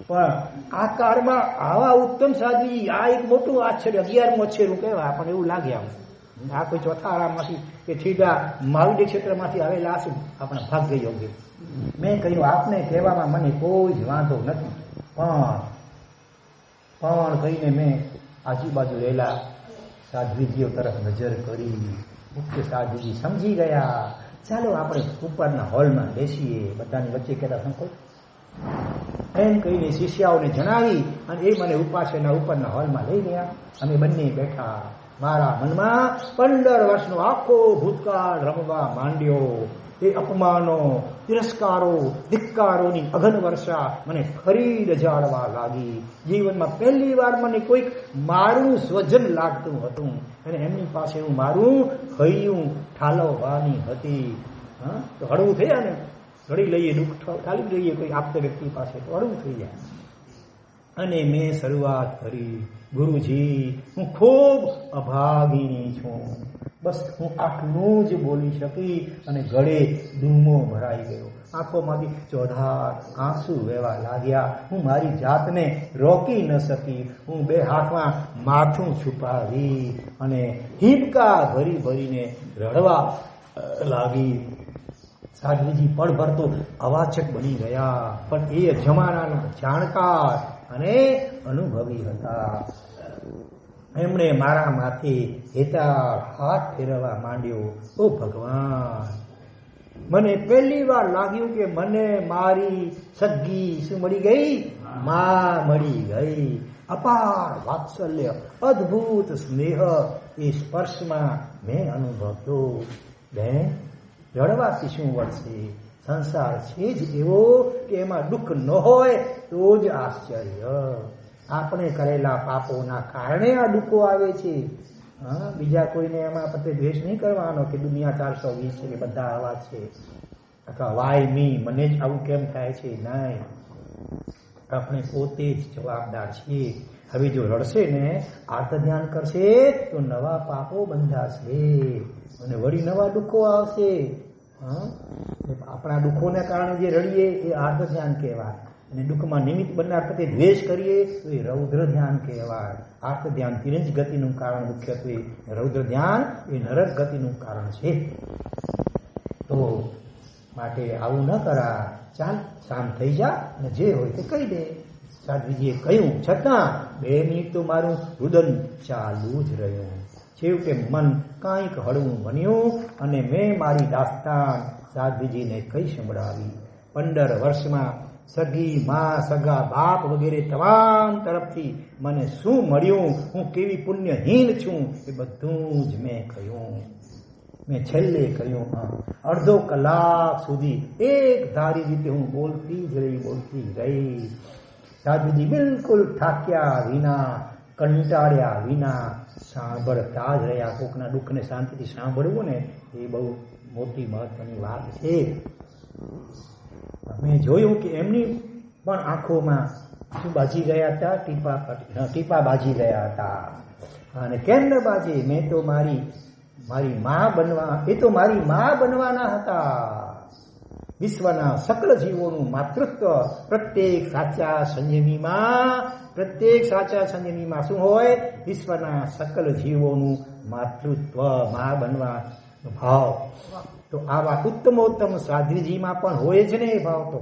પણ આ કાળમાં આવા ઉત્તમ સાધ્વી, આ એક મોટું આશ્ચર્ય, 11મું અક્ષરું કહેવાય. આપણને એવું લાગે આમ આ કોઈ ચોથા આરામમાંથી કે સીધા માલદી ક્ષેત્રમાંથી આવેલા હશે, આપણા ભાગ્ય યોગ્ય. મેં કહ્યું આપને કહેવામાં મને કોઈ જ વાંધો નથી, પણ કહીને મેં આજુબાજુ રહેલા સાધ્વીજીઓ તરફ નજર કરી. મુખ્ય સાધ્વીજી સમજી ગયા. ચાલો આપણે ઉપરના હોલમાં બેસીએ. બધાની વચ્ચે કહેતા સંકોચ એમ કહીને શિષ્યાઓને જણાવી અને એ મને ઉપાસના ઉપરના હોલમાં લઈ ગયા. અમે બંને બેઠા. મારા મનમાં 15 વર્ષનો આખો ભૂતકાળ રમવા માંડ્યો. એ અપમાનો, તિરસ્કારો, ધિક્કારોની અઘન વર્ષા મને ફરી રજાડવા લાગી. જીવનમાં પહેલી વાર મને કોઈક મારું સ્વજન લાગતું હતું, અને એમની પાસે હું મારું હૈયું ઠાલવવાની હતી. હા, તો હળવું થયા ને, ઘડી લઈએ, દુઃખ ઠાલી લઈએ કોઈ આપતા વ્યક્તિ પાસે, તો હળવું થઈ જાય. અને મેં શરૂઆત કરી, ગુરુજી હું ખૂબ અભાગીની છું. બસ હું આટલું જ બોલી શકી અને ગળે ડૂમો ભરાઈ ગયો. આંખોમાંથી ચોધાર આંસુ વહેવા લાગ્યા. હું મારી જાતને રોકી ન શકી. હું બે હાથમાં માથું છુપાવી અને હિંચકા ભરી ભરીને રડવા લાગી. સાધ્વીજી પળભર તો અવાચક બની ગયા, પણ એ જમાનાના જાણકાર અને અનુભવી હતા. એમણે મારા માથે હેતાળ હાથ ફેરવવા માંડ્યો. ઓ ભગવાન, મને પહેલી વાર લાગ્યું કે મને મારી સગી શું મળી ગઈ? માં મળી ગઈ. અપાર વાત્સલ્ય, અદ્ભુત સ્નેહ એ સ્પર્શમાં મેં અનુભવતો. બેન, રડવાથી શું વળશે? સંસાર છે જ એવો કે એમાં દુઃખ ન હોય તો જ આશ્ચર્ય. આપણે કરેલા પાપોના કારણે આ દુઃખો આવે છે. બીજા કોઈને એમાં પ્રત્યે દ્વેષ નહીં કરવાનો કે દુનિયા 420 છે કે બધા આવા છે, અથવા વાય મી, મને જ આવું કેમ થાય છે. નહીં, આપણે પોતે જ જવાબદાર છીએ. હવે જો રડશે ને, આર્ત ધ્યાન કરશે તો નવા પાપો બંધાશે અને વળી નવા દુઃખો આવશે. આપણા દુઃખોના કારણે જે રડીએ એ આર્ત ધ્યાન કહેવાય, અને દુઃખમાં નિમિત્ત બનનાર પ્રત્યે દ્વેષ કરીએ તો એ રૌદ્ર ધ્યાન કહેવાય. આર્ત ધ્યાન તિરંજ ગતિનું કારણ મુખ્યત્વે, રૌદ્ર ધ્યાન એ નરક ગતિનું કારણ છે. તો માટે આવું ન કરા. ચાલ, શાંત થઈ જા અને જે હોય તે કહી દે. સાધ્વીજીએ કહ્યું, છતાં 2 મિનિટ તો મારું રુદન ચાલુ જ રહ્યું. છેવટે મન કાંઈક હળવું બન્યું અને મેં મારી દાસ્તાન સાધ્વીજીને કહી સંભળાવી. 15 વર્ષમાં સગી માં, સગા બાપ વગેરે તમામ તરફથી મને શું મળ્યું, હું કેવી પુણ્યહીન છું, એ બધું જ મેં કહ્યું. મેં છેલ્લે કહ્યું. અડધો કલાક સુધી એક ધારી રીતે હું બોલતી જ રહી. સાધુજી બિલકુલ થાક્યા વિના, કંટાળ્યા વિના સાંભળતા જ રહ્યા. કોકના દુઃખને શાંતિથી સાંભળવું ને એ બહુ મોટી મહત્વની વાત છે. મેં જોયું કે એમની પણ આંખોમાં શું બાજી ગયા હતા? ટીપા બાજી ગયા હતા. અને કેમ ન બાજી? મેં તો મારી માં બનવા, એ તો મારી માં બનવાના હતા. વિશ્વના સકલ જીવોનું માતૃત્વ પ્રત્યેક સાચા સંયમીમાં શું હોય? વિશ્વના સકલ જીવોનું માતૃત્વ, માં બનવાનો ભાવ. તો આવા ઉત્તમોત્તમ સાધ્વીજીમાં પણ હોય છે ને એ ભાવ તો.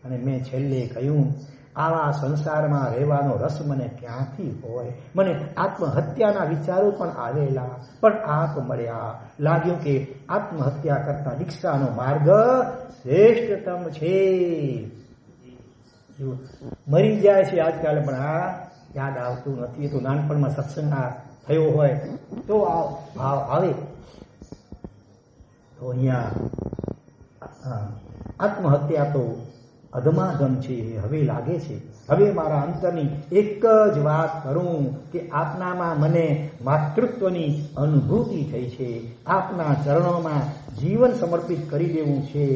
અને મેં છેલ્લે કહ્યું, આવા સંસારમાં રહેવાનો રસ મને ક્યાંથી હોય? મને આત્મહત્યાના વિચારો પણ આવેલા, પણ આપ મળ્યા. લાગ્યું કે આત્મહત્યા કરતા દીક્ષાનો માર્ગ શ્રેષ્ઠતમ છે. મરી જાય છે આજકાલ, પણ આ યાદ આવતું નથી. તો નાનપણમાં સત્સંગ થયો હોય તો ભાવ આવે. તો અહીંયા આત્મહત્યા તો અધમાગમ છે. હવે લાગે છે, હવે મારા અંતરની એક જ વાત કરું કે આપનામાં મને માતૃત્વની અનુભૂતિ થઈ છે. આપના ચરણોમાં જીવન સમર્પિત કરી દેવું છે.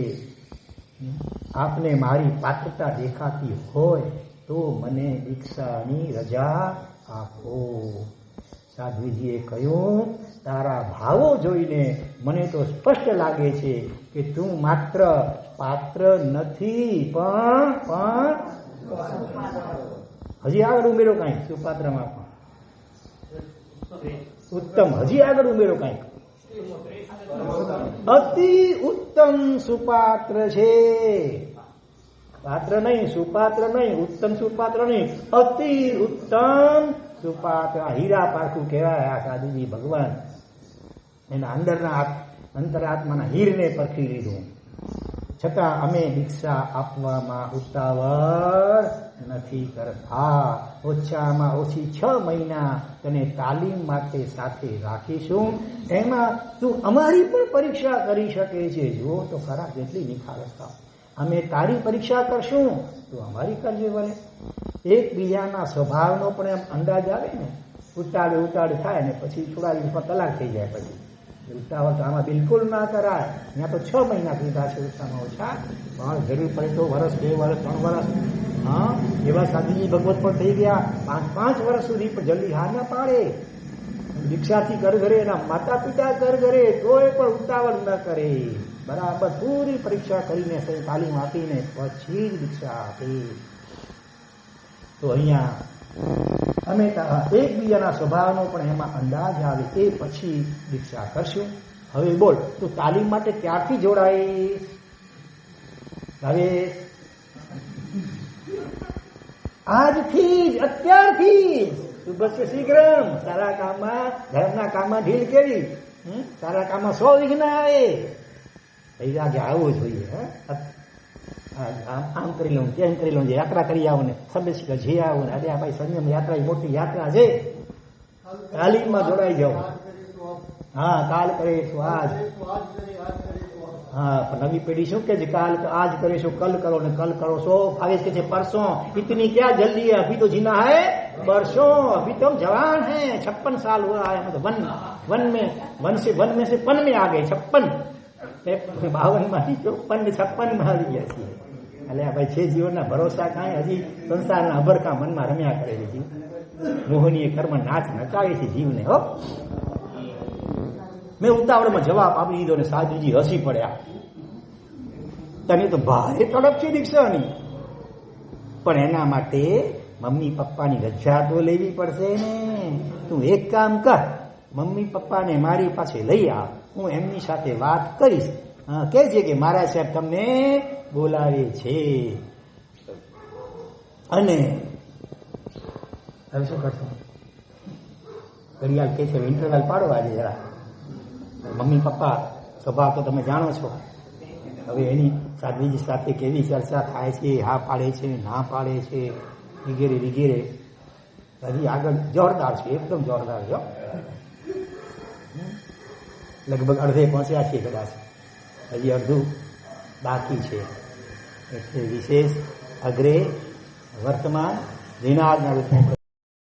આપને મારી પાત્રતા દેખાતી હોય તો મને દીક્ષાની રજા આપો. સાધ્વીજીએ કહ્યું, તારા ભાવો જોઈને મને તો સ્પષ્ટ લાગે છે કે તું માત્ર પાત્ર નથી, પણ હજી આગળ ઉમેરો કાંઈક. સુપાત્રમાં પણ ઉત્તમ, હજી આગળ ઉમેરો કાંઈક. અતિ ઉત્તમ સુપાત્ર છે. પાત્ર નહીં, સુપાત્ર નહીં, ઉત્તમ સુપાત્ર નહીં, અતિ ઉત્તમ સુપાત્ર. હીરા પારખું કહેવાય આ સાધુજી ભગવાન. એના અંતરાત્માના હીરને પરખી લીધું. છતાં અમે દીક્ષા આપવામાં ઉતાવળ નથી કરતા. ઓછામાં ઓછી 6 મહિના તને તાલીમ માટે સાથે રાખીશું. એમાં તું અમારી પણ પરીક્ષા કરી શકે છે. જો તો ખરા કેટલી નિખારસતા. અમે તારી પરીક્ષા કરશું તો અમારી કરજે ભલે. એકબીજાના સ્વભાવનો પણ એમ અંદાજ આવે ને. ઉતાળ થાય ને પછી થોડા દિવસમાં તલાક થઈ જાય. પછી ઉતાવળ તો આમાં બિલકુલ ના કરાય. ત્યાં તો 6 મહિના કીધા છે ઓછામાં ઓછા, પણ જરૂર પડે તો વર્ષ, 2 વર્ષ, 3 વર્ષ. હા, એવા સાધુજી ભગવત પણ થઈ ગયા 5 વર્ષ સુધી, પણ જલ્દી હા ના પાડે. દીક્ષાથી કર ઘરે, એના માતા પિતા કર ઘરે, તોય પણ ઉતાવળ ન કરે. બરાબર પૂરી પરીક્ષા કરીને, તાલીમ આપીને પછી જ દીક્ષા આપી. તો અહીંયા અમે એકબીજાના સ્વભાવનો પણ એમાં અંદાજ આવે, એ પછી દીક્ષા કરશું. હવે બોલ, તું તાલીમ માટે ક્યારથી જોડાઈશ? હવે આજથી જ, અત્યારથી તું બસ શીઘ્ર તારા કામમાં, ધર્મના કામમાં ઢીલ કેવી, તારા કામમાં 100 વિઘ્ન આવે. વૈરાગ્ય આવવો જોઈએ. આમ કરી લઉં, તેમ કરી લઉં, યાત્રા કરી આવો ને સબે જે આવો ને, અરે ભાઈ સંયમ યાત્રા, મોટી યાત્રા છે, તાલીમમાં જોડાઈ જાઓ. હા, કાલ કરીશું આજ. હા, પણ નવી પેઢી શું કે છે, કાલ આજ કરીશું, કલ કરો ને કલ કરો. સો ભાવેશ કે છે પરસો, इतनी क्या जल्दी है, अभी तो जीना है बरसों, अभी तो हम जवान हैं, 56 साल हुआ है, मतलब वन में से पन में आ गए, 56 52 માંથી 56 માં આવી ગયા છીએ. એટલે ભાઈ છે જીવનના ભરોસા કાંઈ, હજી સંસારના અભરકા મનમાં રમ્યા કરે છે જીવ. મોહનીય કર્મ નાચ નચાવે છે જીવને. હો, મેં ઉતાવળમાં જવાબ આપી દીધો ને સાધુજી હસી પડ્યા. તને તો ભારે તડપ છે દીક્ષાની, પણ એના માટે મમ્મી પપ્પાની રજા તો લેવી પડશે ને. તું એક કામ કર, મમ્મી પપ્પાને મારી પાસે લઈ આવ, હું એમની સાથે વાત કરીશ. કે છે કે મારા સાહેબ તમને બોલાવે છે. અને હવે શું કરશો? ઘડિયાળ કે છે ઇન્ટરવલ પાડો આજે જરા. મમ્મી પપ્પા સ્વભાવ તો તમે જાણો છો. હવે એની સાધ્વીજી સાથે કેવી ચર્ચા થાય છે, હા પાડે છે, ના પાડે છે, વગેરે વગેરે. હજી આગળ જોરદાર છે, એકદમ જોરદાર છે. લગભગ અડધે પહોંચ્યા છે કદાચ, હજી અડધું બાકી છે. એટલે વિશેષ અગ્રે વર્તમાન વિનાદના રૂપમાં